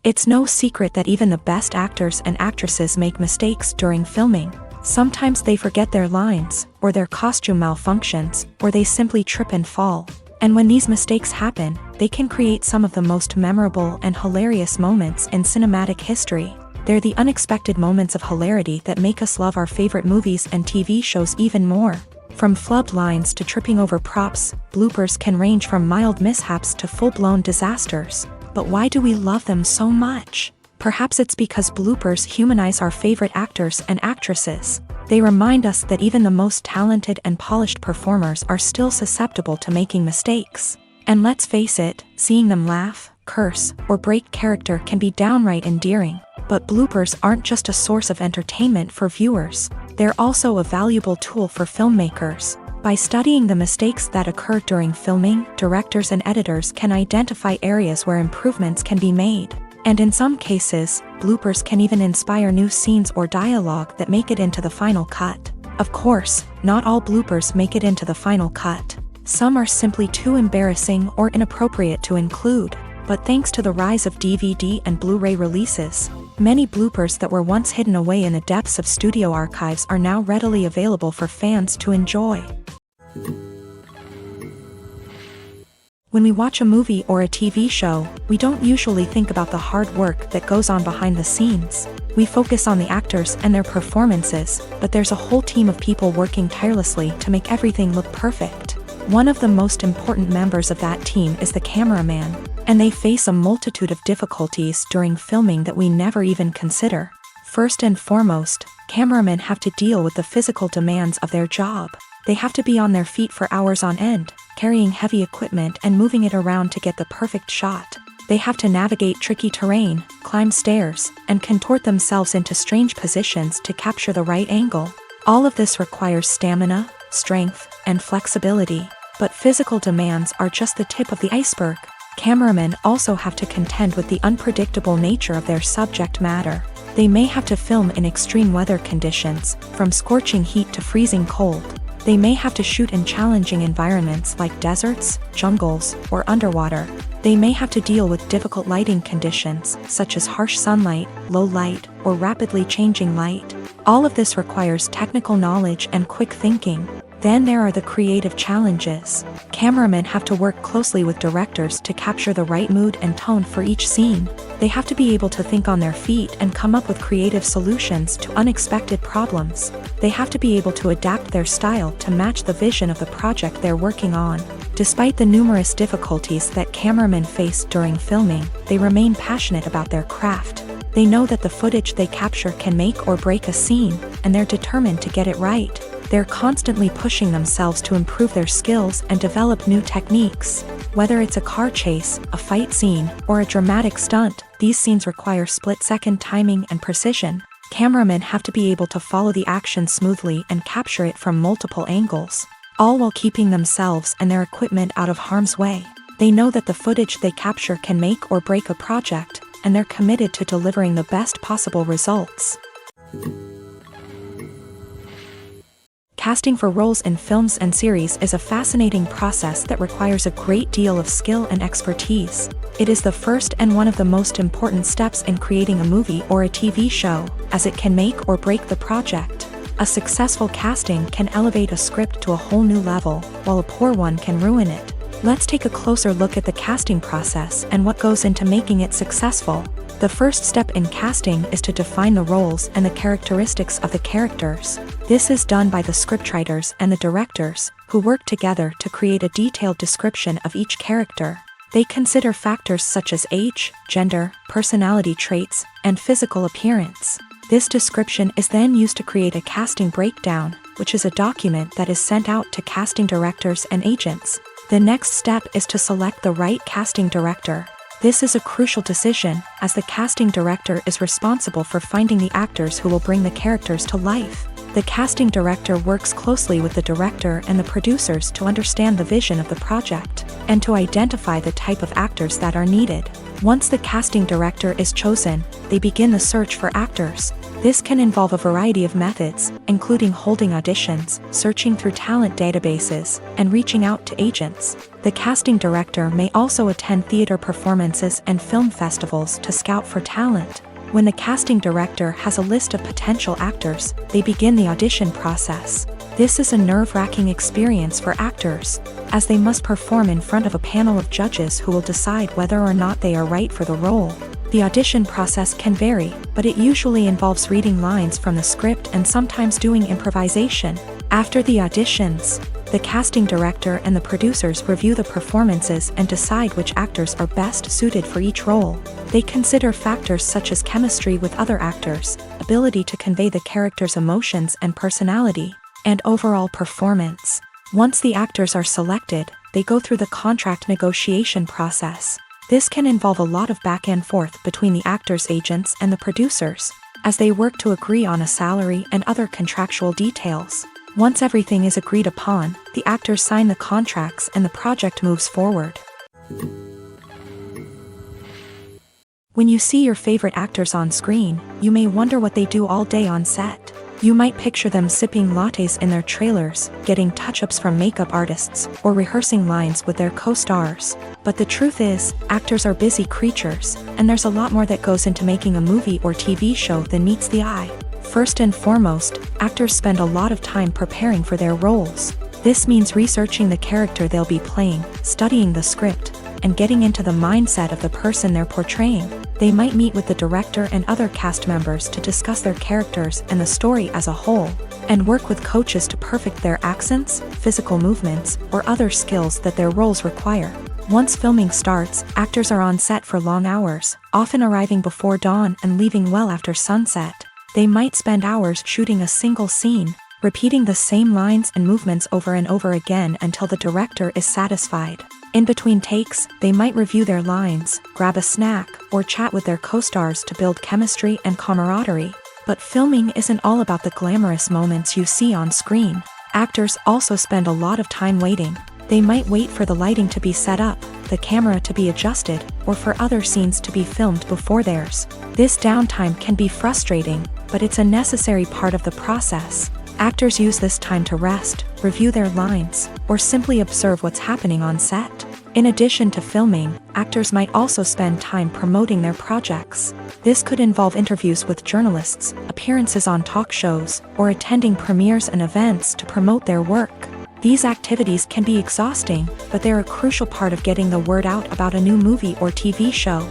It's no secret that even the best actors and actresses make mistakes during filming. Sometimes they forget their lines, or their costume malfunctions, or they simply trip and fall. And when these mistakes happen, they can create some of the most memorable and hilarious moments in cinematic history. They're the unexpected moments of hilarity that make us love our favorite movies and TV shows even more. From flubbed lines to tripping over props, bloopers can range from mild mishaps to full-blown disasters. But why do we love them so much? Perhaps it's because bloopers humanize our favorite actors and actresses. They remind us that even the most talented and polished performers are still susceptible to making mistakes. And let's face it, seeing them laugh, curse, or break character can be downright endearing. But bloopers aren't just a source of entertainment for viewers. They're also a valuable tool for filmmakers. By studying the mistakes that occurred during filming, directors and editors can identify areas where improvements can be made. And in some cases, bloopers can even inspire new scenes or dialogue that make it into the final cut. Of course, not all bloopers make it into the final cut. Some are simply too embarrassing or inappropriate to include. But thanks to the rise of DVD and Blu-ray releases, many bloopers that were once hidden away in the depths of studio archives are now readily available for fans to enjoy. When we watch a movie or a TV show, we don't usually think about the hard work that goes on behind the scenes. We focus on the actors and their performances, but there's a whole team of people working tirelessly to make everything look perfect. One of the most important members of that team is the cameraman, and they face a multitude of difficulties during filming that we never even consider. First and foremost, cameramen have to deal with the physical demands of their job. They have to be on their feet for hours on end, carrying heavy equipment and moving it around to get the perfect shot. They have to navigate tricky terrain, climb stairs, and contort themselves into strange positions to capture the right angle. All of this requires stamina, strength, and flexibility. But physical demands are just the tip of the iceberg. Cameramen also have to contend with the unpredictable nature of their subject matter. They may have to film in extreme weather conditions, from scorching heat to freezing cold. They may have to shoot in challenging environments like deserts, jungles, or underwater. They may have to deal with difficult lighting conditions, such as harsh sunlight, low light, or rapidly changing light. All of this requires technical knowledge and quick thinking. Then there are the creative challenges. Cameramen have to work closely with directors to capture the right mood and tone for each scene. They have to be able to think on their feet and come up with creative solutions to unexpected problems. They have to be able to adapt their style to match the vision of the project they're working on. Despite the numerous difficulties that cameramen face during filming, they remain passionate about their craft. They know that the footage they capture can make or break a scene, and they're determined to get it right. They're constantly pushing themselves to improve their skills and develop new techniques. Whether it's a car chase, a fight scene, or a dramatic stunt, these scenes require split-second timing and precision. Cameramen have to be able to follow the action smoothly and capture it from multiple angles, all while keeping themselves and their equipment out of harm's way. They know that the footage they capture can make or break a project, and they're committed to delivering the best possible results. Casting for roles in films and series is a fascinating process that requires a great deal of skill and expertise. It is the first and one of the most important steps in creating a movie or a TV show, as it can make or break the project. A successful casting can elevate a script to a whole new level, while a poor one can ruin it. Let's take a closer look at the casting process and what goes into making it successful. The first step in casting is to define the roles and the characteristics of the characters. This is done by the scriptwriters and the directors, who work together to create a detailed description of each character. They consider factors such as age, gender, personality traits, and physical appearance. This description is then used to create a casting breakdown, which is a document that is sent out to casting directors and agents. The next step is to select the right casting director. This is a crucial decision, as the casting director is responsible for finding the actors who will bring the characters to life. The casting director works closely with the director and the producers to understand the vision of the project, and to identify the type of actors that are needed. Once the casting director is chosen, they begin the search for actors. This can involve a variety of methods, including holding auditions, searching through talent databases, and reaching out to agents. The casting director may also attend theater performances and film festivals to scout for talent. When the casting director has a list of potential actors, they begin the audition process. This is a nerve-wracking experience for actors, as they must perform in front of a panel of judges who will decide whether or not they are right for the role. The audition process can vary, but it usually involves reading lines from the script and sometimes doing improvisation. After the auditions, the casting director and the producers review the performances and decide which actors are best suited for each role. They consider factors such as chemistry with other actors, ability to convey the character's emotions and personality, and overall performance. Once the actors are selected, they go through the contract negotiation process. This can involve a lot of back and forth between the actors' agents and the producers, as they work to agree on a salary and other contractual details. Once everything is agreed upon, the actors sign the contracts and the project moves forward. When you see your favorite actors on screen, you may wonder what they do all day on set. You might picture them sipping lattes in their trailers, getting touch-ups from makeup artists, or rehearsing lines with their co-stars. But the truth is, actors are busy creatures, and there's a lot more that goes into making a movie or TV show than meets the eye. First and foremost, actors spend a lot of time preparing for their roles. This means researching the character they'll be playing, studying the script, and getting into the mindset of the person they're portraying. They might meet with the director and other cast members to discuss their characters and the story as a whole, and work with coaches to perfect their accents, physical movements, or other skills that their roles require. Once filming starts, actors are on set for long hours, often arriving before dawn and leaving well after sunset. They might spend hours shooting a single scene, repeating the same lines and movements over and over again until the director is satisfied. In between takes, they might review their lines, grab a snack, or chat with their co-stars to build chemistry and camaraderie. But filming isn't all about the glamorous moments you see on screen. Actors also spend a lot of time waiting. They might wait for the lighting to be set up, the camera to be adjusted, or for other scenes to be filmed before theirs. This downtime can be frustrating, but it's a necessary part of the process. Actors use this time to rest, review their lines, or simply observe what's happening on set. In addition to filming, actors might also spend time promoting their projects. This could involve interviews with journalists, appearances on talk shows, or attending premieres and events to promote their work. These activities can be exhausting, but they're a crucial part of getting the word out about a new movie or TV show.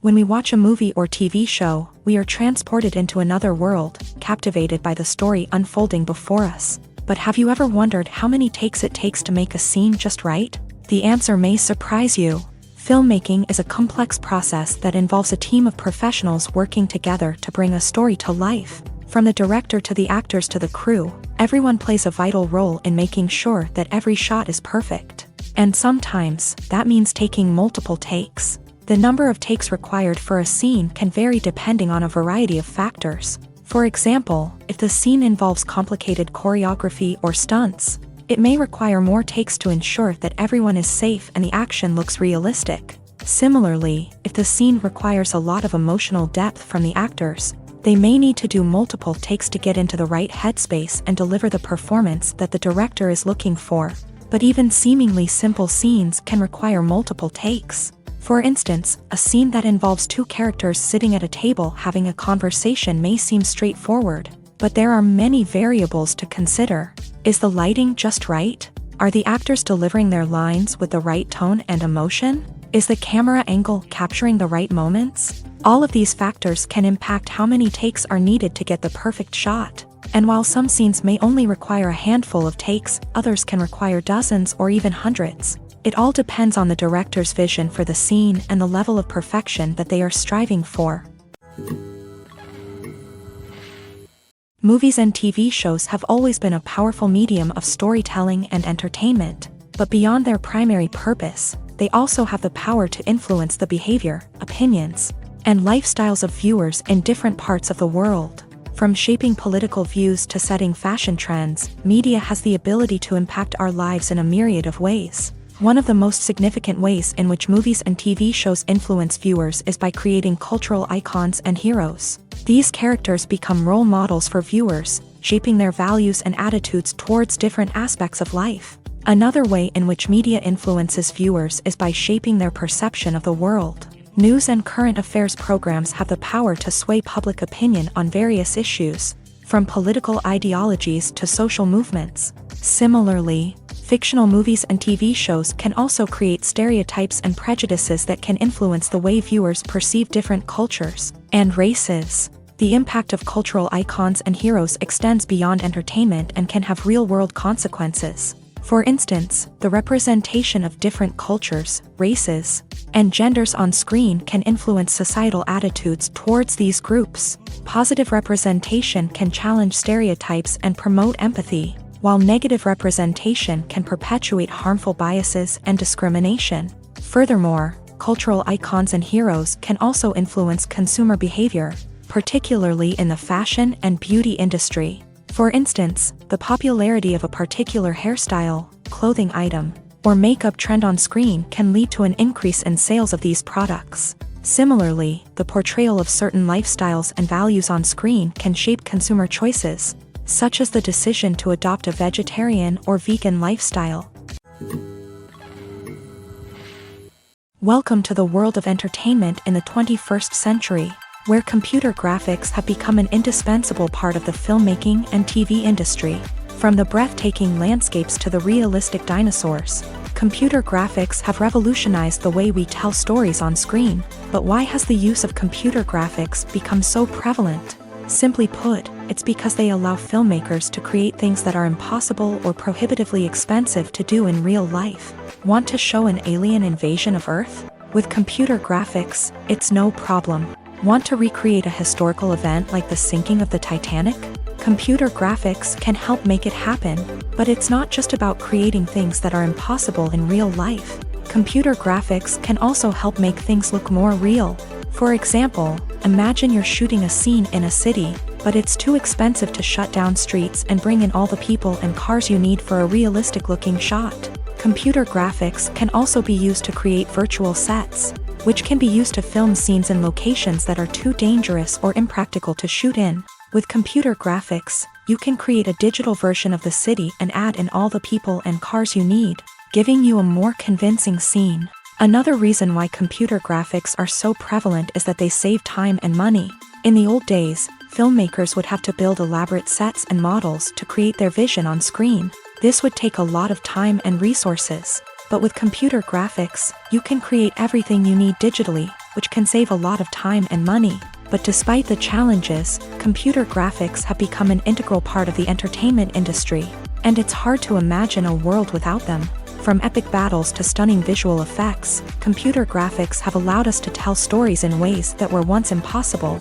When we watch a movie or TV show, we are transported into another world, captivated by the story unfolding before us. But have you ever wondered how many takes it takes to make a scene just right? The answer may surprise you. Filmmaking is a complex process that involves a team of professionals working together to bring a story to life. From the director to the actors to the crew, everyone plays a vital role in making sure that every shot is perfect. And sometimes, that means taking multiple takes. The number of takes required for a scene can vary depending on a variety of factors. For example, if the scene involves complicated choreography or stunts, it may require more takes to ensure that everyone is safe and the action looks realistic. Similarly, if the scene requires a lot of emotional depth from the actors, they may need to do multiple takes to get into the right headspace and deliver the performance that the director is looking for. But even seemingly simple scenes can require multiple takes. For instance, a scene that involves two characters sitting at a table having a conversation may seem straightforward, but there are many variables to consider. Is the lighting just right? Are the actors delivering their lines with the right tone and emotion? Is the camera angle capturing the right moments? All of these factors can impact how many takes are needed to get the perfect shot. And while some scenes may only require a handful of takes, others can require dozens or even hundreds. It all depends on the director's vision for the scene and the level of perfection that they are striving for. Movies and TV shows have always been a powerful medium of storytelling and entertainment, but beyond their primary purpose, they also have the power to influence the behavior, opinions, and lifestyles of viewers in different parts of the world. From shaping political views to setting fashion trends, media has the ability to impact our lives in a myriad of ways. One of the most significant ways in which movies and TV shows influence viewers is by creating cultural icons and heroes. These characters become role models for viewers, shaping their values and attitudes towards different aspects of life. Another way in which media influences viewers is by shaping their perception of the world. News and current affairs programs have the power to sway public opinion on various issues, from political ideologies to social movements. Similarly, fictional movies and TV shows can also create stereotypes and prejudices that can influence the way viewers perceive different cultures and races. The impact of cultural icons and heroes extends beyond entertainment and can have real-world consequences. For instance, the representation of different cultures, races, and genders on screen can influence societal attitudes towards these groups. Positive representation can challenge stereotypes and promote empathy, while negative representation can perpetuate harmful biases and discrimination. Furthermore, cultural icons and heroes can also influence consumer behavior, particularly in the fashion and beauty industry. For instance, the popularity of a particular hairstyle, clothing item, or makeup trend on screen can lead to an increase in sales of these products. Similarly, the portrayal of certain lifestyles and values on screen can shape consumer choices, such as the decision to adopt a vegetarian or vegan lifestyle. Welcome to the world of entertainment in the 21st century, where computer graphics have become an indispensable part of the filmmaking and TV industry. From the breathtaking landscapes to the realistic dinosaurs, computer graphics have revolutionized the way we tell stories on screen. But why has the use of computer graphics become so prevalent? Simply put, it's because they allow filmmakers to create things that are impossible or prohibitively expensive to do in real life. Want to show an alien invasion of Earth? With computer graphics, it's no problem. Want to recreate a historical event like the sinking of the Titanic? Computer graphics can help make it happen, but it's not just about creating things that are impossible in real life. Computer graphics can also help make things look more real. For example, imagine you're shooting a scene in a city, but it's too expensive to shut down streets and bring in all the people and cars you need for a realistic-looking shot. Computer graphics can also be used to create virtual sets, which can be used to film scenes in locations that are too dangerous or impractical to shoot in. With computer graphics, you can create a digital version of the city and add in all the people and cars you need, giving you a more convincing scene. Another reason why computer graphics are so prevalent is that they save time and money. In the old days, filmmakers would have to build elaborate sets and models to create their vision on screen. This would take a lot of time and resources. But with computer graphics, you can create everything you need digitally, which can save a lot of time and money. But despite the challenges, computer graphics have become an integral part of the entertainment industry, and it's hard to imagine a world without them. From epic battles to stunning visual effects, computer graphics have allowed us to tell stories in ways that were once impossible.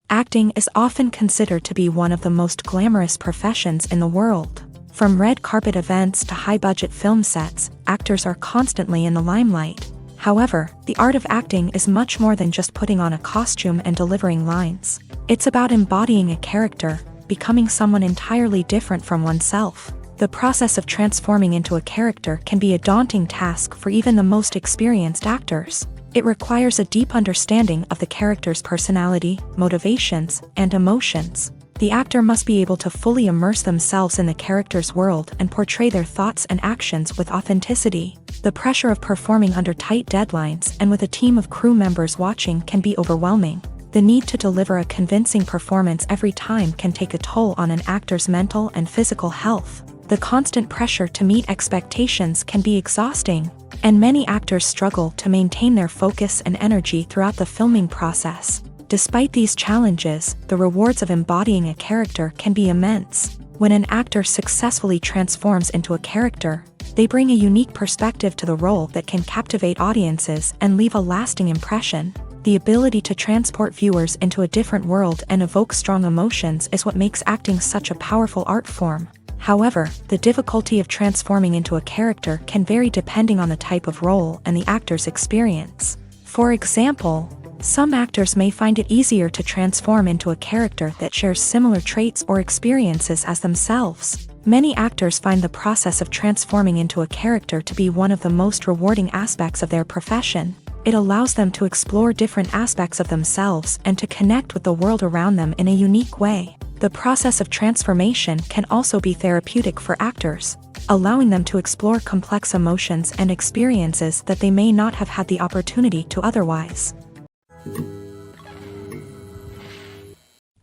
Acting is often considered to be one of the most glamorous professions in the world. From red carpet events to high-budget film sets, actors are constantly in the limelight. However, the art of acting is much more than just putting on a costume and delivering lines. It's about embodying a character, becoming someone entirely different from oneself. The process of transforming into a character can be a daunting task for even the most experienced actors. It requires a deep understanding of the character's personality, motivations, and emotions. The actor must be able to fully immerse themselves in the character's world and portray their thoughts and actions with authenticity. The pressure of performing under tight deadlines and with a team of crew members watching can be overwhelming. The need to deliver a convincing performance every time can take a toll on an actor's mental and physical health. The constant pressure to meet expectations can be exhausting, and many actors struggle to maintain their focus and energy throughout the filming process. Despite these challenges, the rewards of embodying a character can be immense. When an actor successfully transforms into a character, they bring a unique perspective to the role that can captivate audiences and leave a lasting impression. The ability to transport viewers into a different world and evoke strong emotions is what makes acting such a powerful art form. However, the difficulty of transforming into a character can vary depending on the type of role and the actor's experience. For example, some actors may find it easier to transform into a character that shares similar traits or experiences as themselves. Many actors find the process of transforming into a character to be one of the most rewarding aspects of their profession. It allows them to explore different aspects of themselves and to connect with the world around them in a unique way. The process of transformation can also be therapeutic for actors, allowing them to explore complex emotions and experiences that they may not have had the opportunity to otherwise.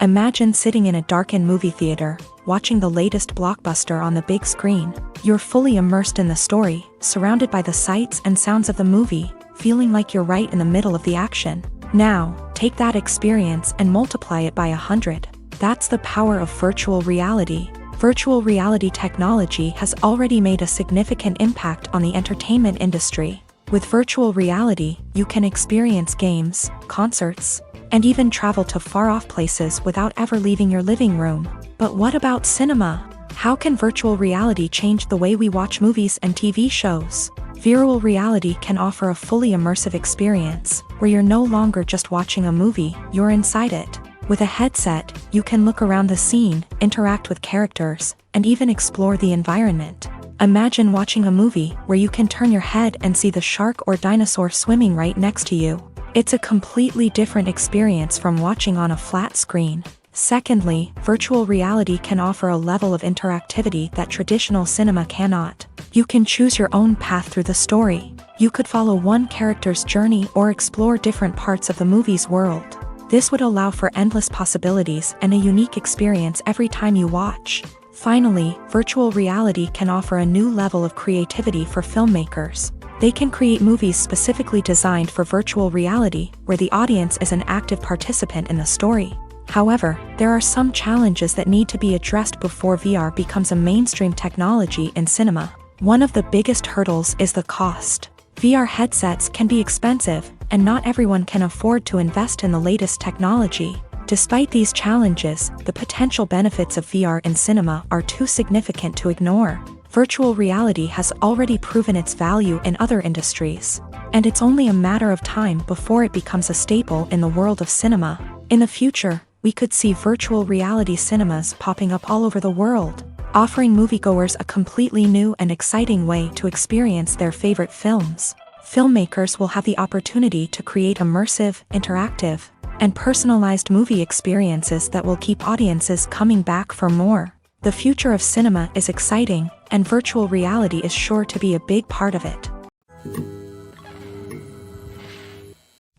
Imagine sitting in a darkened movie theater, watching the latest blockbuster on the big screen. You're fully immersed in the story, surrounded by the sights and sounds of the movie, feeling like you're right in the middle of the action. Now, take that experience and multiply it by 100. That's the power of virtual reality. Virtual reality technology has already made a significant impact on the entertainment industry. With virtual reality, you can experience games, concerts, and even travel to far-off places without ever leaving your living room. But what about cinema? How can virtual reality change the way we watch movies and TV shows? Virtual reality can offer a fully immersive experience, where you're no longer just watching a movie, you're inside it. With a headset, you can look around the scene, interact with characters, and even explore the environment. Imagine watching a movie where you can turn your head and see the shark or dinosaur swimming right next to you. It's a completely different experience from watching on a flat screen. Secondly, virtual reality can offer a level of interactivity that traditional cinema cannot. You can choose your own path through the story. You could follow one character's journey or explore different parts of the movie's world. This would allow for endless possibilities and a unique experience every time you watch. Finally, virtual reality can offer a new level of creativity for filmmakers. They can create movies specifically designed for virtual reality, where the audience is an active participant in the story. However, there are some challenges that need to be addressed before VR becomes a mainstream technology in cinema. One of the biggest hurdles is the cost. VR headsets can be expensive, and not everyone can afford to invest in the latest technology. Despite these challenges, the potential benefits of VR in cinema are too significant to ignore. Virtual reality has already proven its value in other industries, and it's only a matter of time before it becomes a staple in the world of cinema. In the future, we could see virtual reality cinemas popping up all over the world, offering moviegoers a completely new and exciting way to experience their favorite films. Filmmakers will have the opportunity to create immersive, interactive, and personalized movie experiences that will keep audiences coming back for more. The future of cinema is exciting, and virtual reality is sure to be a big part of it.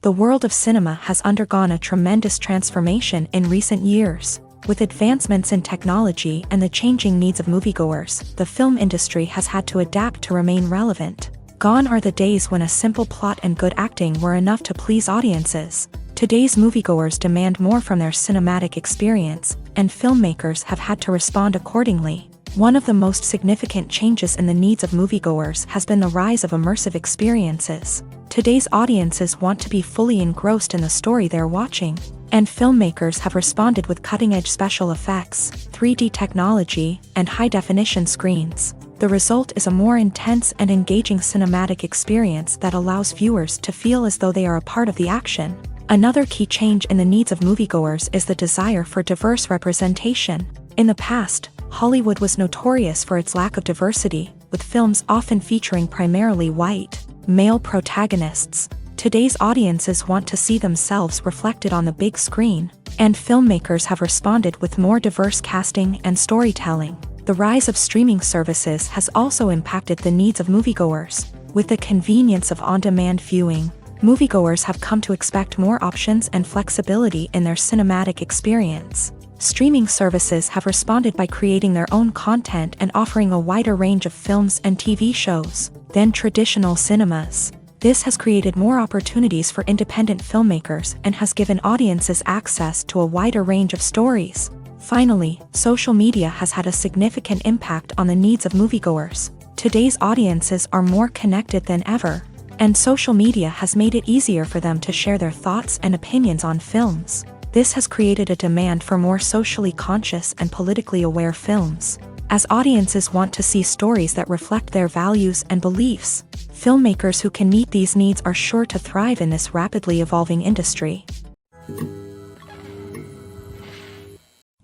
The world of cinema has undergone a tremendous transformation in recent years. With advancements in technology and the changing needs of moviegoers, the film industry has had to adapt to remain relevant. Gone are the days when a simple plot and good acting were enough to please audiences. Today's moviegoers demand more from their cinematic experience, and filmmakers have had to respond accordingly. One of the most significant changes in the needs of moviegoers has been the rise of immersive experiences. Today's audiences want to be fully engrossed in the story they're watching, and filmmakers have responded with cutting-edge special effects, 3D technology, and high-definition screens. The result is a more intense and engaging cinematic experience that allows viewers to feel as though they are a part of the action. Another key change in the needs of moviegoers is the desire for diverse representation. In the past, Hollywood was notorious for its lack of diversity, with films often featuring primarily white, male protagonists. Today's audiences want to see themselves reflected on the big screen, and filmmakers have responded with more diverse casting and storytelling. The rise of streaming services has also impacted the needs of moviegoers. With the convenience of on-demand viewing, moviegoers have come to expect more options and flexibility in their cinematic experience. Streaming services have responded by creating their own content and offering a wider range of films and TV shows than traditional cinemas. This has created more opportunities for independent filmmakers and has given audiences access to a wider range of stories. Finally, social media has had a significant impact on the needs of moviegoers. Today's audiences are more connected than ever, and social media has made it easier for them to share their thoughts and opinions on films. This has created a demand for more socially conscious and politically aware films. As audiences want to see stories that reflect their values and beliefs, filmmakers who can meet these needs are sure to thrive in this rapidly evolving industry.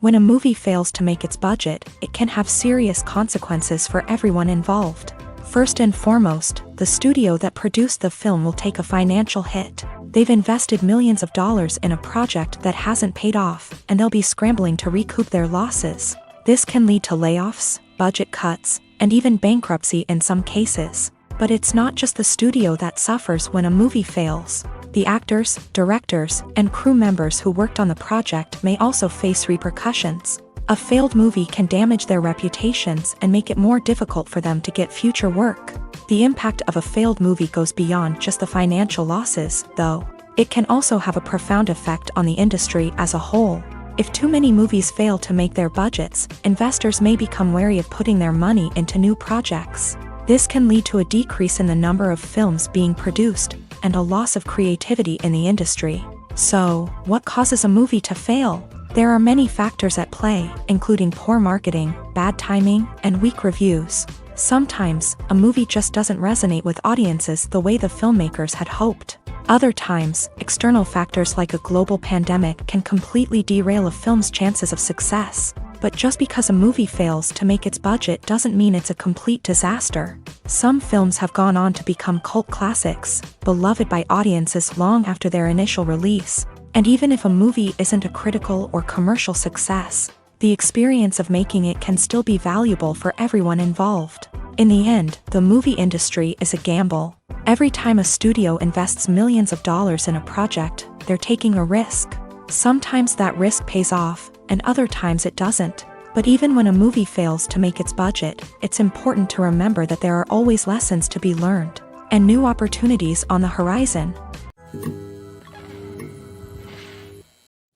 When a movie fails to make its budget, it can have serious consequences for everyone involved. First and foremost, the studio that produced the film will take a financial hit. They've invested millions of dollars in a project that hasn't paid off, and they'll be scrambling to recoup their losses. This can lead to layoffs, budget cuts, and even bankruptcy in some cases. But it's not just the studio that suffers when a movie fails. The actors, directors, and crew members who worked on the project may also face repercussions. A failed movie can damage their reputations and make it more difficult for them to get future work. The impact of a failed movie goes beyond just the financial losses, though. It can also have a profound effect on the industry as a whole. If too many movies fail to make their budgets, investors may become wary of putting their money into new projects. This can lead to a decrease in the number of films being produced, and a loss of creativity in the industry. So, what causes a movie to fail? There are many factors at play, including poor marketing, bad timing, and weak reviews. Sometimes, a movie just doesn't resonate with audiences the way the filmmakers had hoped. Other times, external factors like a global pandemic can completely derail a film's chances of success. But just because a movie fails to make its budget doesn't mean it's a complete disaster. Some films have gone on to become cult classics, beloved by audiences long after their initial release. And even if a movie isn't a critical or commercial success, the experience of making it can still be valuable for everyone involved. In the end, the movie industry is a gamble. Every time a studio invests millions of dollars in a project, they're taking a risk. Sometimes that risk pays off, and other times it doesn't. But even when a movie fails to make its budget, it's important to remember that there are always lessons to be learned, and new opportunities on the horizon.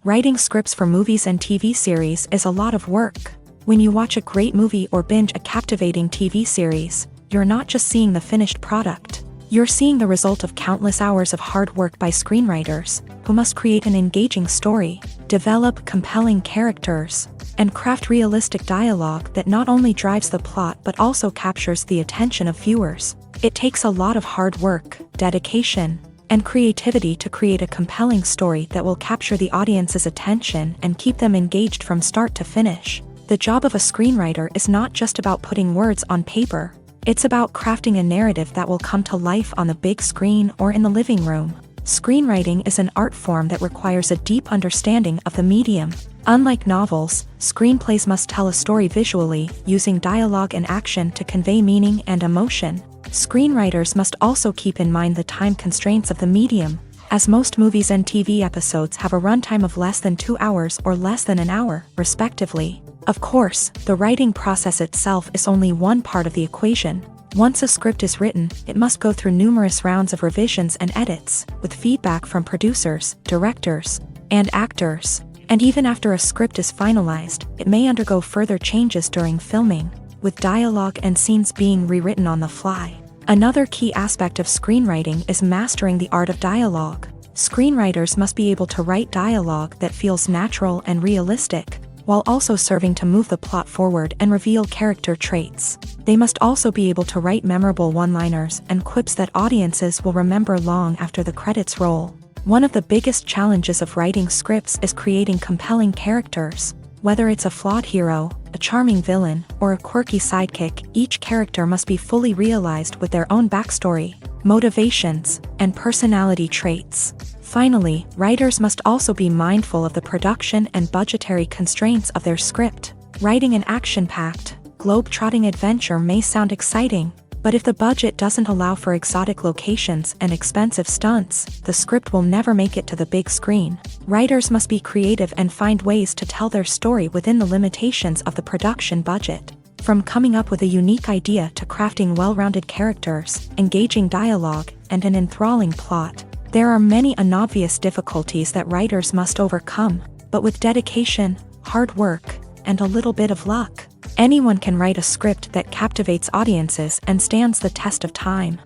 Writing scripts for movies and TV series is a lot of work. When you watch a great movie or binge a captivating TV series, you're not just seeing the finished product. You're seeing the result of countless hours of hard work by screenwriters, who must create an engaging story, develop compelling characters, and craft realistic dialogue that not only drives the plot but also captures the attention of viewers. It takes a lot of hard work, dedication, and creativity to create a compelling story that will capture the audience's attention and keep them engaged from start to finish. The job of a screenwriter is not just about putting words on paper. It's about crafting a narrative that will come to life on the big screen or in the living room. Screenwriting is an art form that requires a deep understanding of the medium. Unlike novels, screenplays must tell a story visually, using dialogue and action to convey meaning and emotion. Screenwriters must also keep in mind the time constraints of the medium, as most movies and TV episodes have a runtime of less than 2 hours or less than an hour, respectively. Of course, the writing process itself is only one part of the equation. Once a script is written, it must go through numerous rounds of revisions and edits, with feedback from producers, directors, and actors. And even after a script is finalized, it may undergo further changes during filming, with dialogue and scenes being rewritten on the fly. Another key aspect of screenwriting is mastering the art of dialogue. Screenwriters must be able to write dialogue that feels natural and realistic, while also serving to move the plot forward and reveal character traits. They must also be able to write memorable one-liners and quips that audiences will remember long after the credits roll. One of the biggest challenges of writing scripts is creating compelling characters. Whether it's a flawed hero, a charming villain, or a quirky sidekick, each character must be fully realized with their own backstory, motivations, and personality traits. Finally, writers must also be mindful of the production and budgetary constraints of their script. Writing an action-packed, globe-trotting adventure may sound exciting, but if the budget doesn't allow for exotic locations and expensive stunts, the script will never make it to the big screen. Writers must be creative and find ways to tell their story within the limitations of the production budget. From coming up with a unique idea to crafting well-rounded characters, engaging dialogue, and an enthralling plot, there are many unobvious difficulties that writers must overcome, but with dedication, hard work, and a little bit of luck, anyone can write a script that captivates audiences and stands the test of time.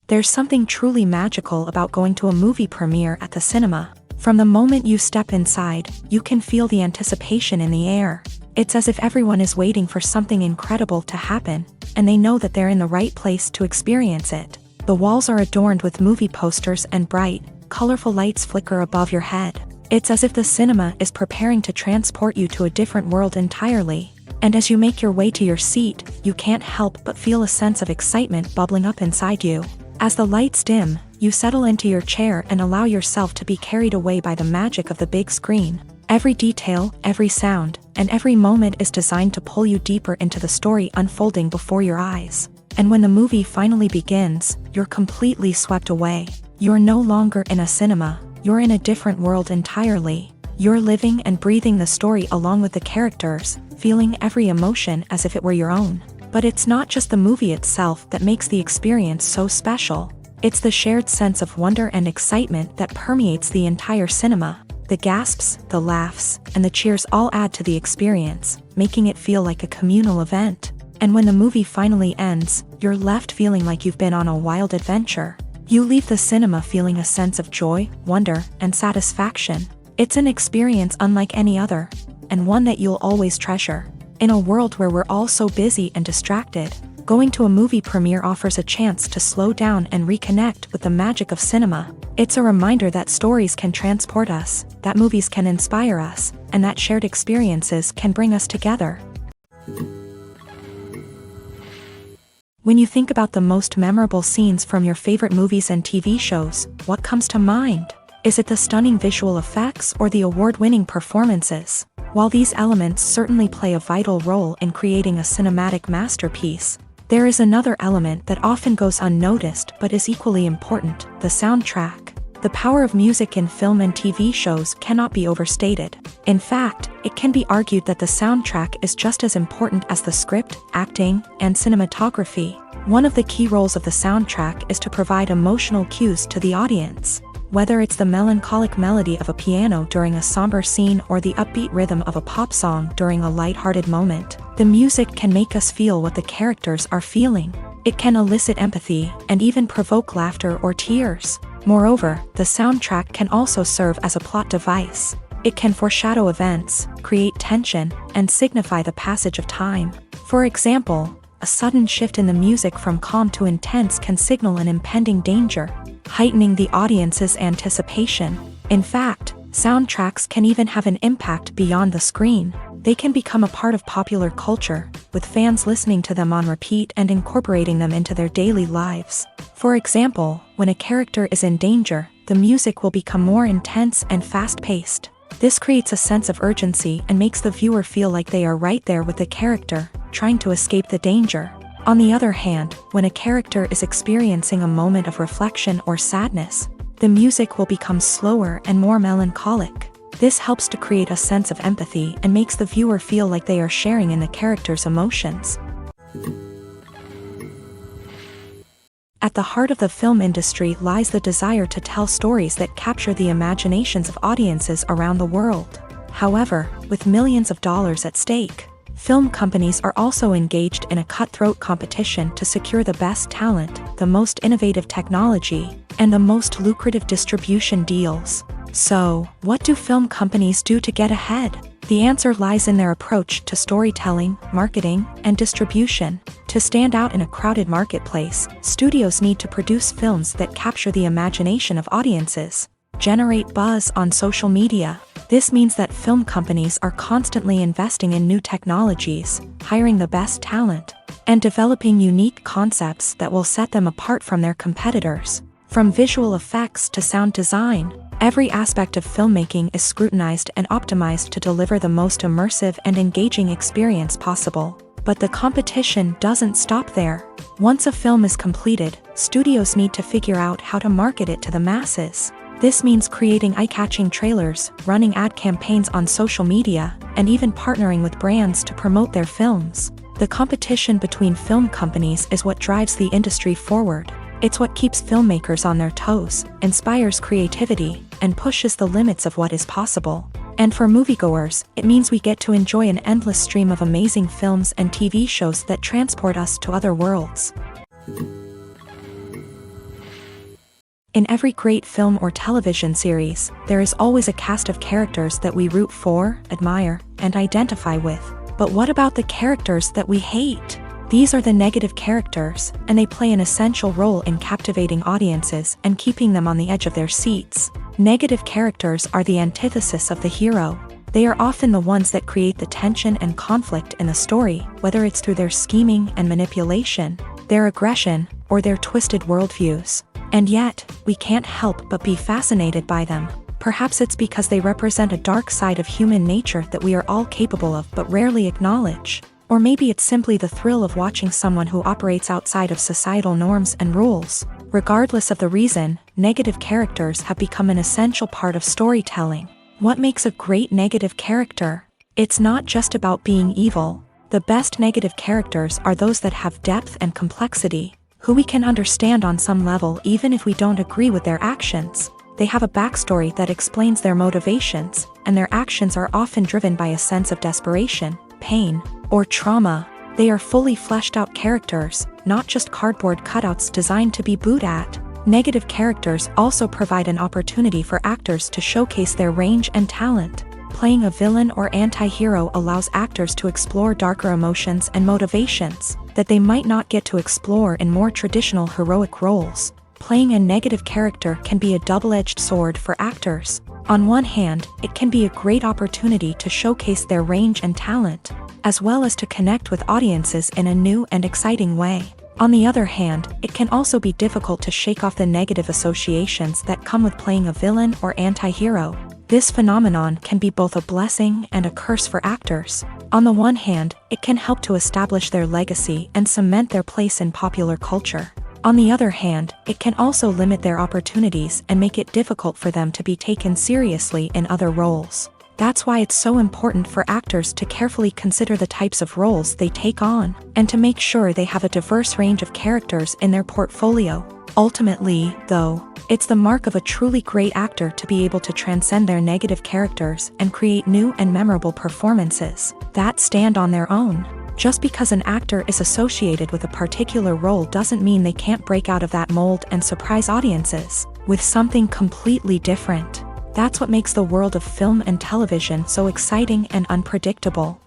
There's something truly magical about going to a movie premiere at the cinema. From the moment you step inside, you can feel the anticipation in the air. It's as if everyone is waiting for something incredible to happen, and they know that they're in the right place to experience it. The walls are adorned with movie posters and bright, colorful lights flicker above your head. It's as if the cinema is preparing to transport you to a different world entirely. And as you make your way to your seat, you can't help but feel a sense of excitement bubbling up inside you. As the lights dim, you settle into your chair and allow yourself to be carried away by the magic of the big screen. Every detail, every sound, and every moment is designed to pull you deeper into the story unfolding before your eyes. And when the movie finally begins, you're completely swept away. You're no longer in a cinema, you're in a different world entirely. You're living and breathing the story along with the characters, feeling every emotion as if it were your own. But it's not just the movie itself that makes the experience so special. It's the shared sense of wonder and excitement that permeates the entire cinema. The gasps, the laughs, and the cheers all add to the experience, making it feel like a communal event. And when the movie finally ends, you're left feeling like you've been on a wild adventure. You leave the cinema feeling a sense of joy, wonder, and satisfaction. It's an experience unlike any other, and one that you'll always treasure. In a world where we're all so busy and distracted, going to a movie premiere offers a chance to slow down and reconnect with the magic of cinema. It's a reminder that stories can transport us, that movies can inspire us, and that shared experiences can bring us together. When you think about the most memorable scenes from your favorite movies and TV shows, what comes to mind? Is it the stunning visual effects or the award-winning performances? While these elements certainly play a vital role in creating a cinematic masterpiece, there is another element that often goes unnoticed but is equally important: the soundtrack. The power of music in film and TV shows cannot be overstated. In fact, it can be argued that the soundtrack is just as important as the script, acting, and cinematography. One of the key roles of the soundtrack is to provide emotional cues to the audience. Whether it's the melancholic melody of a piano during a somber scene or the upbeat rhythm of a pop song during a light-hearted moment, the music can make us feel what the characters are feeling. It can elicit empathy and even provoke laughter or tears. Moreover, the soundtrack can also serve as a plot device. It can foreshadow events, create tension, and signify the passage of time. For example, a sudden shift in the music from calm to intense can signal an impending danger, heightening the audience's anticipation. In fact, soundtracks can even have an impact beyond the screen. They can become a part of popular culture, with fans listening to them on repeat and incorporating them into their daily lives. For example, when a character is in danger, the music will become more intense and fast-paced. This creates a sense of urgency and makes the viewer feel like they are right there with the character, trying to escape the danger. On the other hand, when a character is experiencing a moment of reflection or sadness, the music will become slower and more melancholic. This helps to create a sense of empathy and makes the viewer feel like they are sharing in the character's emotions. At the heart of the film industry lies the desire to tell stories that capture the imaginations of audiences around the world. However, with millions of dollars at stake, film companies are also engaged in a cutthroat competition to secure the best talent, the most innovative technology, and the most lucrative distribution deals. So, what do film companies do to get ahead? The answer lies in their approach to storytelling, marketing, and distribution. To stand out in a crowded marketplace, studios need to produce films that capture the imagination of audiences, generate buzz on social media. This means that film companies are constantly investing in new technologies, hiring the best talent, and developing unique concepts that will set them apart from their competitors. From visual effects to sound design, every aspect of filmmaking is scrutinized and optimized to deliver the most immersive and engaging experience possible. But the competition doesn't stop there. Once a film is completed, studios need to figure out how to market it to the masses. This means creating eye-catching trailers, running ad campaigns on social media, and even partnering with brands to promote their films. The competition between film companies is what drives the industry forward. It's what keeps filmmakers on their toes, inspires creativity, and pushes the limits of what is possible. And for moviegoers, it means we get to enjoy an endless stream of amazing films and TV shows that transport us to other worlds. In every great film or television series, there is always a cast of characters that we root for, admire, and identify with. But what about the characters that we hate? These are the negative characters, and they play an essential role in captivating audiences and keeping them on the edge of their seats. Negative characters are the antithesis of the hero. They are often the ones that create the tension and conflict in the story, whether it's through their scheming and manipulation, their aggression, or their twisted worldviews. And yet, we can't help but be fascinated by them. Perhaps it's because they represent a dark side of human nature that we are all capable of but rarely acknowledge. Or maybe it's simply the thrill of watching someone who operates outside of societal norms and rules. Regardless of the reason, negative characters have become an essential part of storytelling. What makes a great negative character? It's not just about being evil. The best negative characters are those that have depth and complexity, who we can understand on some level even if we don't agree with their actions. They have a backstory that explains their motivations, and their actions are often driven by a sense of desperation, pain, or trauma. They are fully fleshed out characters, not just cardboard cutouts designed to be booed at. Negative characters also provide an opportunity for actors to showcase their range and talent. Playing a villain or anti-hero allows actors to explore darker emotions and motivations that they might not get to explore in more traditional heroic roles. Playing a negative character can be a double-edged sword for actors. On one hand, it can be a great opportunity to showcase their range and talent, as well as to connect with audiences in a new and exciting way. On the other hand, it can also be difficult to shake off the negative associations that come with playing a villain or anti-hero. This phenomenon can be both a blessing and a curse for actors. On the one hand, it can help to establish their legacy and cement their place in popular culture. On the other hand, it can also limit their opportunities and make it difficult for them to be taken seriously in other roles. That's why it's so important for actors to carefully consider the types of roles they take on, and to make sure they have a diverse range of characters in their portfolio. Ultimately, though, it's the mark of a truly great actor to be able to transcend their negative characters and create new and memorable performances that stand on their own. Just because an actor is associated with a particular role doesn't mean they can't break out of that mold and surprise audiences with something completely different. That's what makes the world of film and television so exciting and unpredictable.